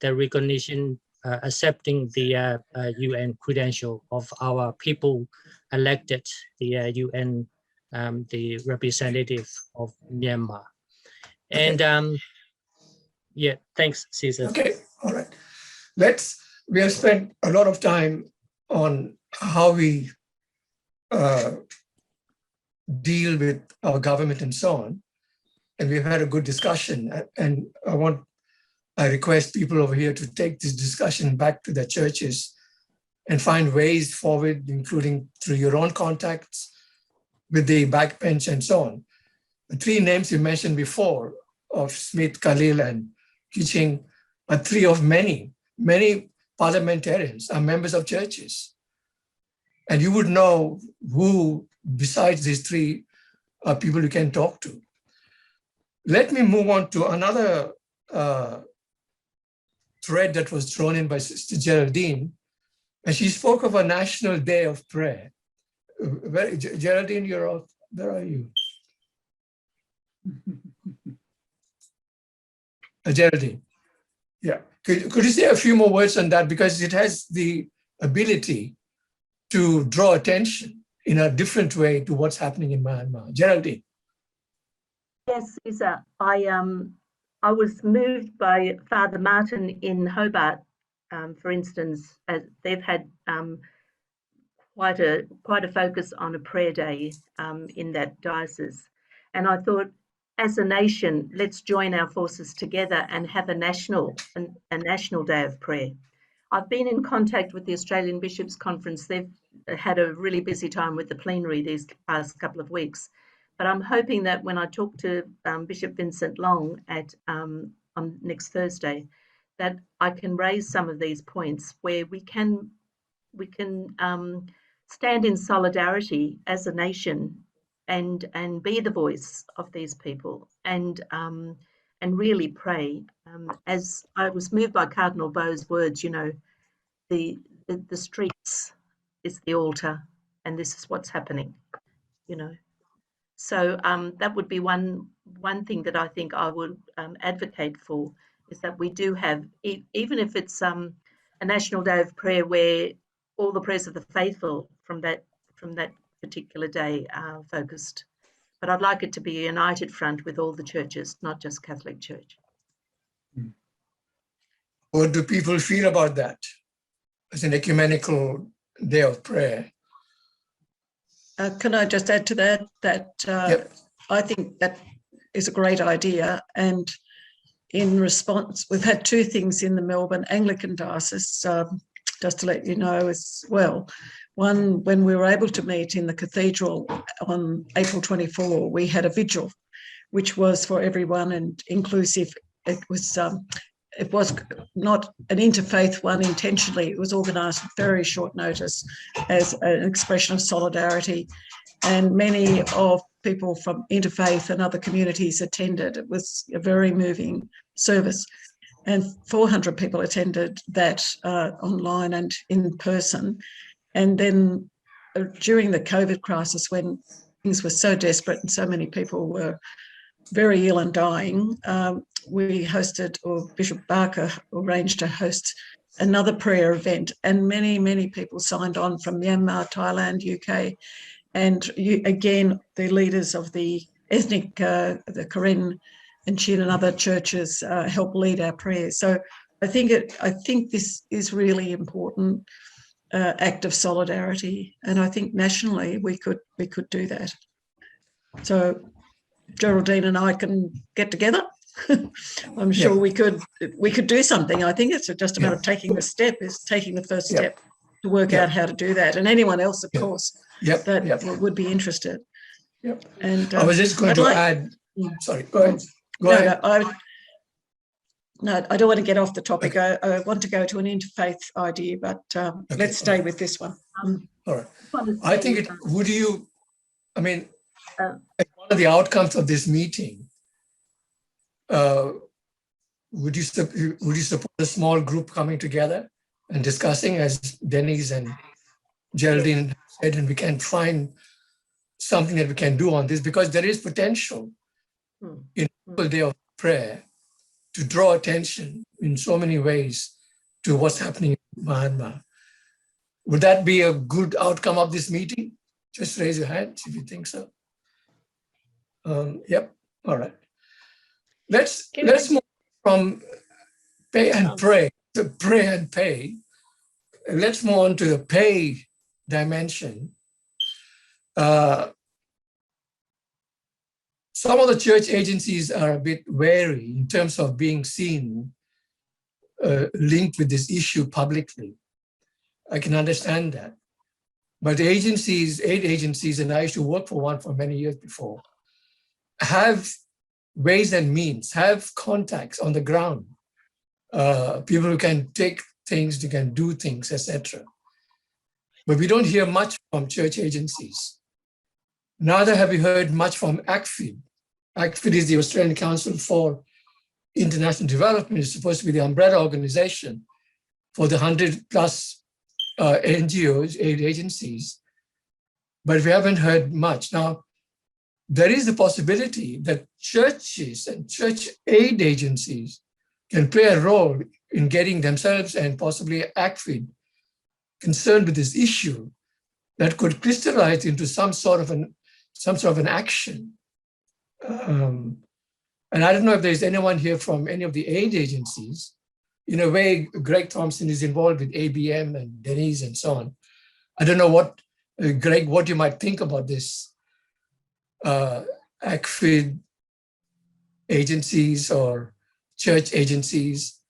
the recognition accepting the UN credential of our people elected the UN, the representative of Myanmar. And yeah, thanks, Caesar. Okay, all right. We have spent a lot of time on how we deal with our government and so on. And we've had a good discussion. And I request people over here to take this discussion back to their churches and find ways forward, including through your own contacts with the backbench and so on. The three names you mentioned before of Smith, Khalil, and Kiching are three of many parliamentarians are members of churches. And you would know who, besides these three, are people you can talk to. Let me move on to another thread that was thrown in by Sister Geraldine, and she spoke of a National Day of Prayer. Geraldine, where are you? Geraldine, yeah. Could you say a few more words on that? Because it has the ability to draw attention in a different way to what's happening in Myanmar. Geraldine. Yes, Caesar. I was moved by Father Martin in Hobart, for instance. They've had quite a focus on a prayer day in that diocese, and I thought, as a nation, let's join our forces together and have a national day of prayer. I've been in contact with the Australian Bishops' Conference. They've had a really busy time with the plenary these past couple of weeks. But I'm hoping that when I talk to Bishop Vincent Long on next Thursday, that I can raise some of these points where we can stand in solidarity as a nation and be the voice of these people and really pray. As I was moved by Cardinal Beau's words, you know, the streets is the altar, and this is what's happening, you know. So that would be one thing that I think I would advocate for, is that we do have, even if it's a National Day of Prayer where all the prayers of the faithful from that particular day are focused. But I'd like it to be a united front with all the churches, not just Catholic Church. What do people feel about that as an ecumenical day of prayer? Can I just add to that? Yep. I think that is a great idea. And in response, we've had two things in the Melbourne Anglican Diocese, just to let you know as well. One, when we were able to meet in the cathedral on April 24, we had a vigil, which was for everyone and inclusive. It was not an interfaith one intentionally. It was organised at very short notice as an expression of solidarity. And many of people from interfaith and other communities attended. It was a very moving service. And 400 people attended that online and in person. And then during the COVID crisis, when things were so desperate and so many people were very ill and dying, we hosted, or Bishop Barker arranged to host another prayer event, and many people signed on from Myanmar, Thailand, UK, and again, the leaders of the ethnic, the Karen and Chin and other churches help lead our prayers. So I think this is really important act of solidarity, and I think nationally we could do that. So Geraldine and I can get together. I'm sure we could do something. I think it's just a matter of taking the first step to work out how to do that. And anyone else, of course, that would be interested. And I was just going to add. Sorry, go ahead. Go ahead. No, I don't want to get off the topic. Okay. I want to go to an interfaith idea, but let's stay with this one. All right. I think one of the outcomes of this meeting, would you support a small group coming together and discussing, as Denise and Geraldine said, and we can find something that we can do on this, because there is potential in Global Day of Prayer to draw attention in so many ways to what's happening in Myanmar. Would that be a good outcome of this meeting? Just raise your hand if you think so. Yep. All right. Let's move from pay and pray to pray and pay. Let's move on to the pay dimension. Some of the church agencies are a bit wary in terms of being seen linked with this issue publicly. I can understand that. But agencies, aid agencies, and I used to work for one for many years before, have ways and means, have contacts on the ground, people who can take things, who can do things, etc. But we don't hear much from church agencies. Neither have we heard much from ACFID. ACFID is the Australian Council for International Development. It's supposed to be the umbrella organization for the 100 plus NGOs, aid agencies, but we haven't heard much. Now, there is a possibility that churches and church aid agencies can play a role in getting themselves and possibly ACFID concerned with this issue that could crystallize into some sort of an action. And I don't know if there's anyone here from any of the aid agencies. In a way, Greg Thompson is involved with ABM and Denise and so on. I don't know what, Greg, what you might think about this ACFID agencies or church agencies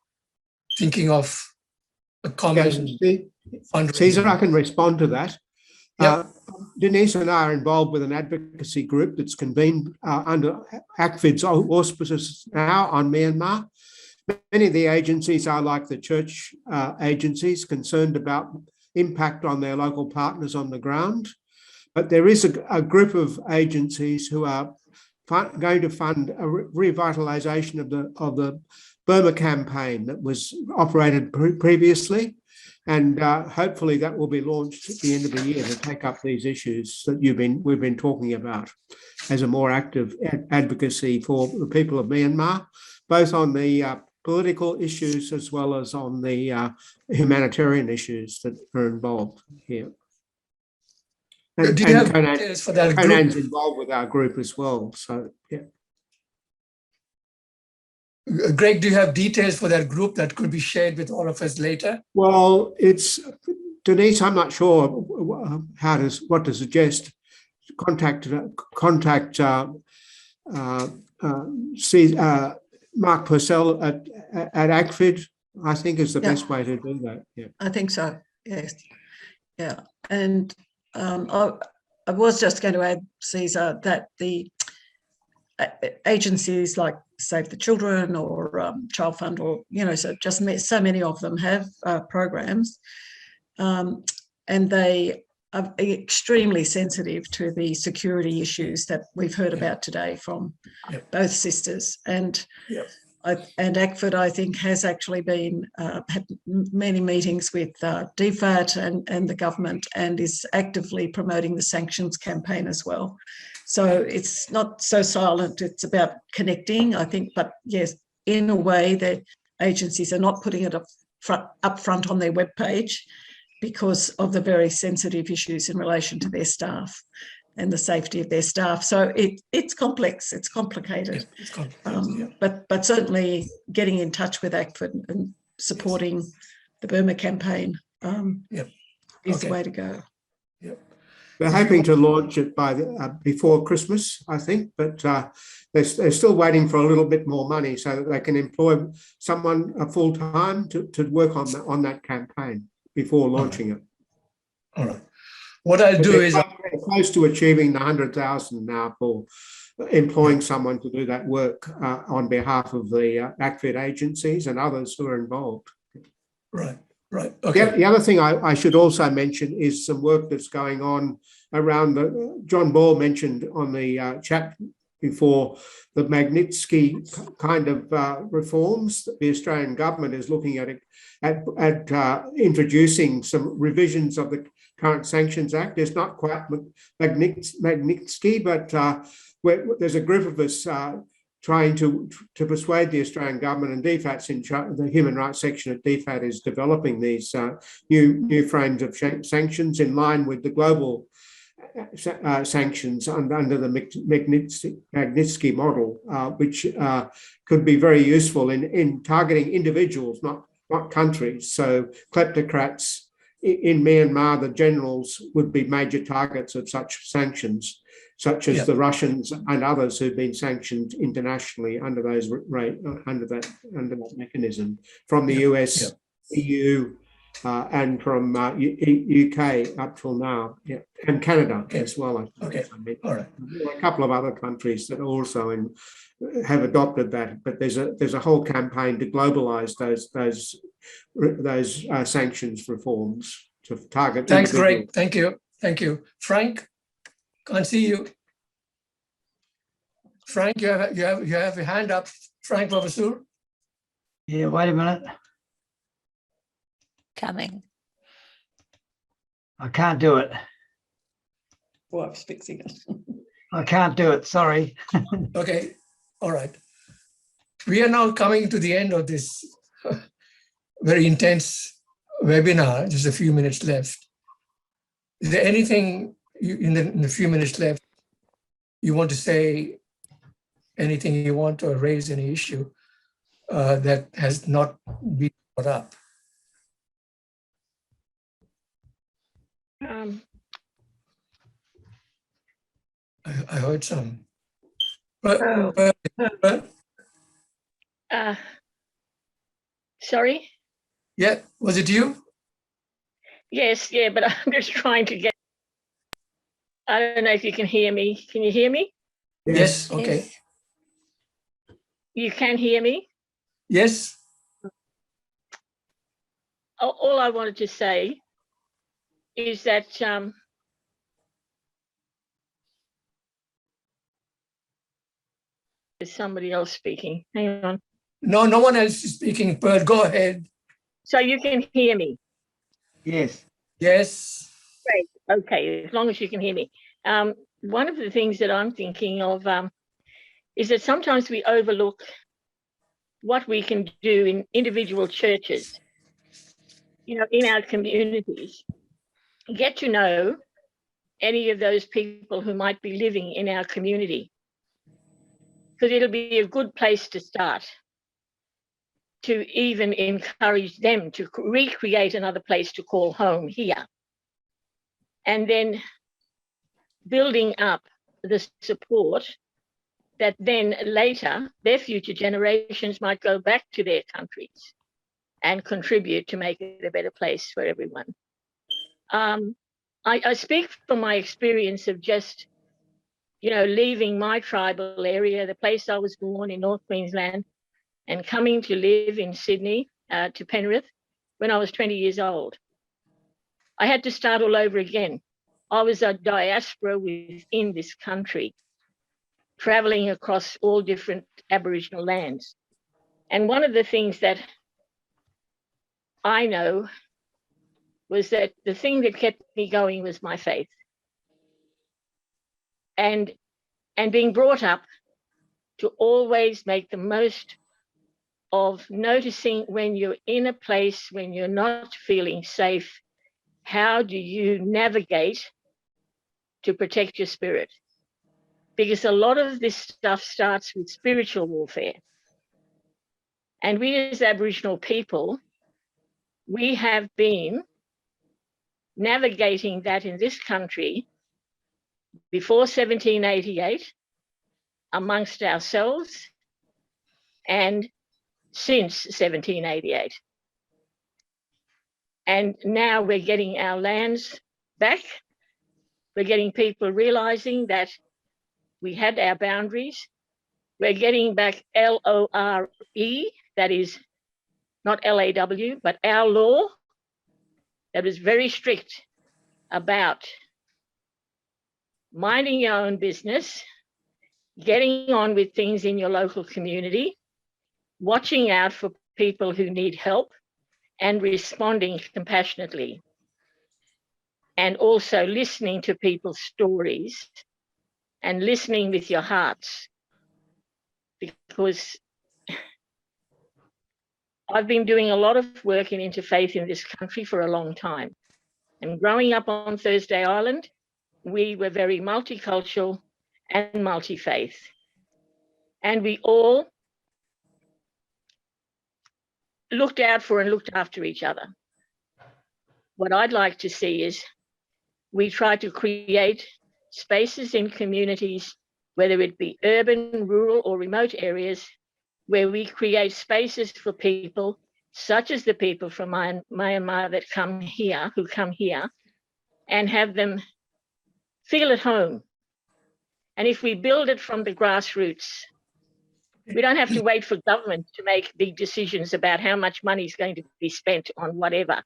thinking of a common fundraiser. Caesar, I can respond to that. Denise and I are involved with an advocacy group that's convened under ACFID's auspices now on Myanmar. Many of the agencies are like the church agencies, concerned about impact on their local partners on the ground. But there is a group of agencies who are going to fund a revitalisation of the Burma campaign that was operated previously. And hopefully that will be launched at the end of the year to take up these issues that we've been talking about as a more active advocacy for the people of Myanmar, both on the political issues as well as on the humanitarian issues that are involved here. And, do you have details for that group? Conan's involved with our group as well. So yeah. Greg, do you have details for that group that could be shared with all of us later? Well, it's Denise. I'm not sure what to suggest. Contact Mark Purcell at ACFID, I think, is the best way to do that. Yeah, I think so. Yes. Yeah, and I was just going to add, Caesar, that the agencies like Save the Children or Child Fund, or so many of them have programs, and they are extremely sensitive to the security issues that we've heard about today from both sisters. And and ACFID, I think, has actually been had many meetings with DFAT and the government, and is actively promoting the sanctions campaign as well. So it's not so silent, it's about connecting, I think, but yes, in a way that agencies are not putting it up front on their webpage because of the very sensitive issues in relation to their staff and the safety of their staff. So it's complex, it's complicated. It's complicated, but certainly getting in touch with ACFID and supporting the Burma campaign is the way to go. They're hoping to launch it by before Christmas, I think, but they're still waiting for a little bit more money so that they can employ someone full time to work on that campaign before launching it. All right. What I'll do is they're close to achieving the 100,000 now for employing someone to do that work on behalf of the ACFID agencies and others who are involved. Right. Right. Okay. The other thing I should also mention is some work that's going on around John Ball mentioned on the chat before, the Magnitsky kind of reforms that the Australian government is looking at introducing some revisions of the current Sanctions Act. It's not quite Magnitsky, but there's a group of us trying to persuade the Australian government, and DFAT's in charge, the human rights section at DFAT is developing these new frames of sanctions in line with the global sanctions under the Magnitsky model, which could be very useful in targeting individuals, not countries. So kleptocrats in Myanmar, the generals would be major targets of such sanctions, such as the Russians and others who've been sanctioned internationally under that mechanism from the US, EU, and from UK up till now, and Canada as well. Okay, all right. There are a couple of other countries that also have adopted that, but there's a whole campaign to globalise those sanctions reforms to target. Thanks, Greg. Thank you. Thank you, Frank. Can't see you. Frank, you have your hand up. Frank Professor. Yeah, wait a minute. Coming. I can't do it. Wife's fixing it. I can't do it, sorry. Okay, all right. We are now coming to the end of this very intense webinar, just a few minutes left. Is there anything in the few minutes left you want to say, anything you want to raise, any issue that has not been brought up? I heard some. Sorry? Yeah, was it you? Yes, yeah, but I'm just trying to get, I don't know if you can hear me. Can you hear me? Yes, okay. You can hear me? Yes. All I wanted to say is that there's somebody else speaking. Hang on. No, no one else is speaking, Pearl. Go ahead. So you can hear me? Yes. Yes. Great. Okay, as long as you can hear me. One of the things that I'm thinking of is that sometimes we overlook what we can do in individual churches, you know, in our communities. Get to know any of those people who might be living in our community, because it'll be a good place to start, to even encourage them to recreate another place to call home here. And then building up the support that then later their future generations might go back to their countries and contribute to make it a better place for everyone. I speak from my experience of just, you know, leaving my tribal area, the place I was born in North Queensland, and coming to live in Sydney, to Penrith, when I was 20 years old. I had to start all over again. I was a diaspora within this country, traveling across all different Aboriginal lands. And one of the things that I know was that the thing that kept me going was my faith. And and being brought up to always make the most of noticing when you're in a place when you're not feeling safe, how do you navigate to protect your spirit? Because a lot of this stuff starts with spiritual warfare. And we as Aboriginal people, we have been navigating that in this country before 1788 amongst ourselves and since 1788. And now we're getting our lands back. We're getting people realizing that we had our boundaries. We're getting back LORE, that is not LAW, but our law that was very strict about minding your own business, getting on with things in your local community, watching out for people who need help, and responding compassionately. And also listening to people's stories and listening with your hearts. Because I've been doing a lot of work in interfaith in this country for a long time. And growing up on Thursday Island, we were very multicultural and multi-faith. And we all looked out for and looked after each other. What I'd like to see is we try to create spaces in communities, whether it be urban, rural, or remote areas, where we create spaces for people, such as the people from Myanmar that come here, who come here, and have them feel at home. And if we build it from the grassroots, we don't have to wait for government to make big decisions about how much money is going to be spent on whatever.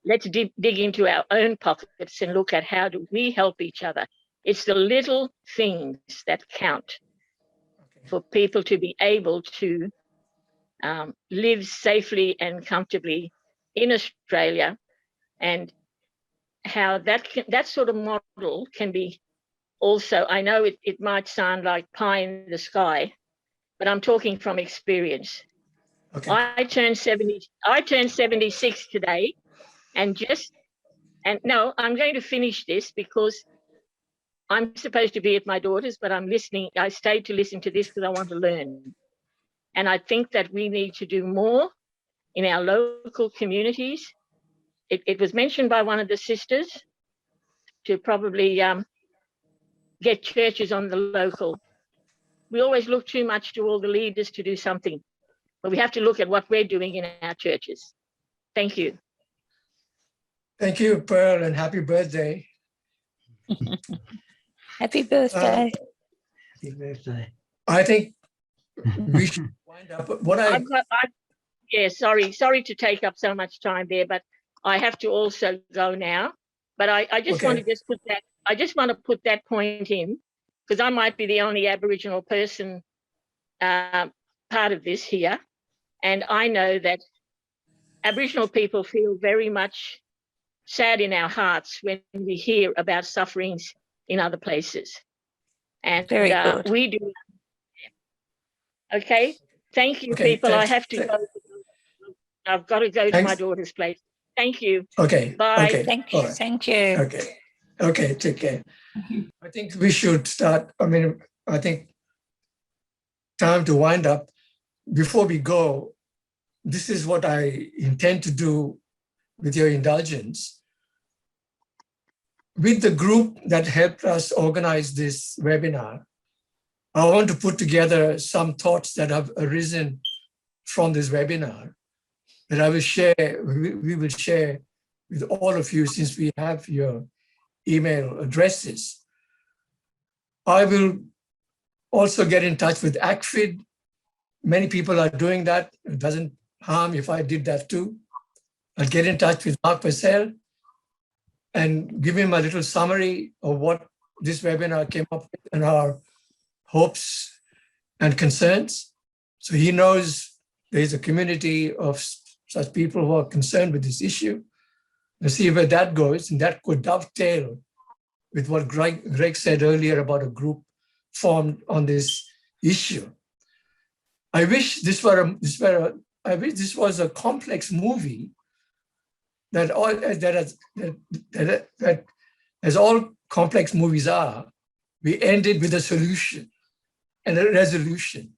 Let's dig into our own pockets and look at how do we help each other. It's the little things that count for people to be able to live safely and comfortably in Australia, and how that sort of model can be also, I know it might sound like pie in the sky, but I'm talking from experience. Okay. I turned 76 today, and no, I'm going to finish this because I'm supposed to be at my daughter's, but I'm listening. I stayed to listen to this because I want to learn. And I think that we need to do more in our local communities. It was mentioned by one of the sisters to probably get churches on the local. We always look too much to all the leaders to do something, but we have to look at what we're doing in our churches. Thank you. Thank you, Pearl, and happy birthday. Happy birthday. Happy birthday. I think we should wind up. Sorry to take up so much time there, but I have to also go now. But I just want to put that point in, because I might be the only Aboriginal person part of this here. And I know that Aboriginal people feel very much sad in our hearts when we hear about sufferings in other places. And very good. We do. Okay. Thank you, people. Thanks. I have to go. I've got to go to my daughter's place. Thank you. Okay. Bye. Okay. Thank you. Right. Thank you. Okay. Okay. Take care. I think we should start. I think time to wind up. Before we go, this is what I intend to do with your indulgence. With the group that helped us organize this webinar, I want to put together some thoughts that have arisen from this webinar that I will share, we will share with all of you since we have your email addresses. I will also get in touch with ACFID. Many people are doing that. It doesn't harm if I did that too. I'll get in touch with Mark Purcell and give him a little summary of what this webinar came up with and our hopes and concerns. So he knows there's a community of such people who are concerned with this issue. Let's see where that goes, and that could dovetail with what Greg said earlier about a group formed on this issue. I wish this was a complex movie that as all complex movies are, we ended with a solution and a resolution.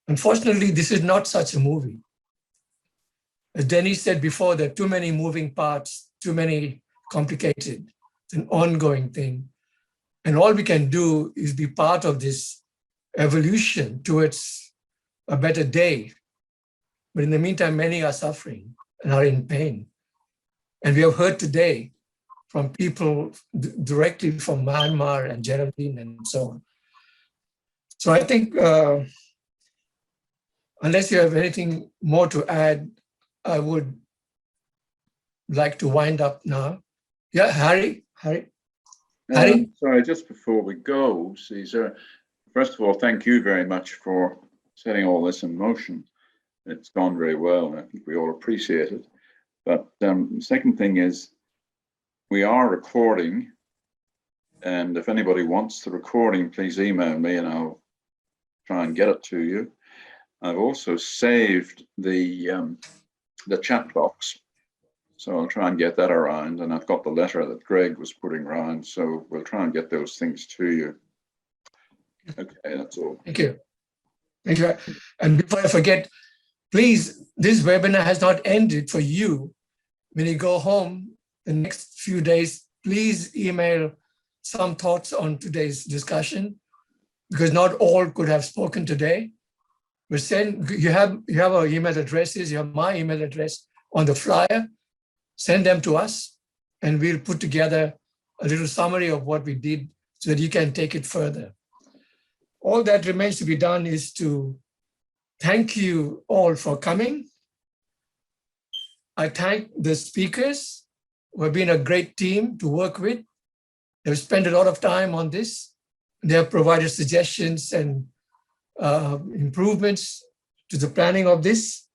Unfortunately, this is not such a movie. As Denny said before, there are too many moving parts, too many complicated. It's an ongoing thing. And all we can do is be part of this evolution towards a better day. But in the meantime, many are suffering and are in pain. And we have heard today from people directly from Myanmar and Geraldine and so on. So I think, unless you have anything more to add, I would like to wind up now. Yeah, Harry? Sorry, just before we go, Caesar, first of all, thank you very much for setting all this in motion. It's gone very well, and I think we all appreciate it. But the second thing is, we are recording, and if anybody wants the recording, please email me and I'll try and get it to you. I've also saved the chat box, so I'll try and get that around, and I've got the letter that Greg was putting around, so we'll try and get those things to you. Okay, that's all. Thank you. Thank you. And before I forget, please, this webinar has not ended for you. When you go home the next few days, please email some thoughts on today's discussion, because not all could have spoken today. But you have our email addresses, you have my email address on the flyer. Send them to us, and we'll put together a little summary of what we did so that you can take it further. All that remains to be done is to thank you all for coming. I thank the speakers who have been a great team to work with. They've spent a lot of time on this. They have provided suggestions and improvements to the planning of this.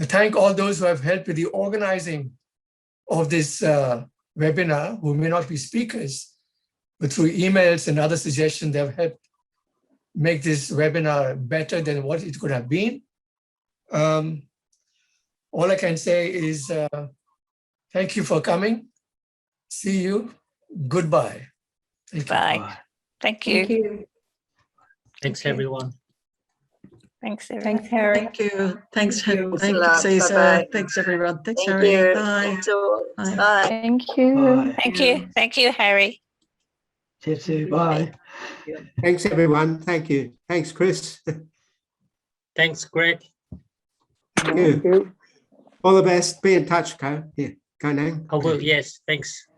I thank all those who have helped with the organizing of this webinar, who may not be speakers, but through emails and other suggestions, they have helped make this webinar better than what it could have been. All I can say is thank you for coming. See you. Goodbye. Bye. Thank you. Thank you. Thanks, everyone. Thanks, everyone. Thanks, Harry. Thank you. Thanks, Harry. Thanks a Thank you, lot. Caesar. Bye-bye. Thanks, everyone. Thanks, Thank Harry. you. Bye. Thanks all. Bye. Bye. Thank you. Bye. Thank you. Thank you, Harry. Bye. Thanks, everyone. Thank you. Thanks, Chris. Thanks, Greg. Thank you. All the best. Be in touch, Ko. Yeah, Ko Nang. I will, yes, thanks.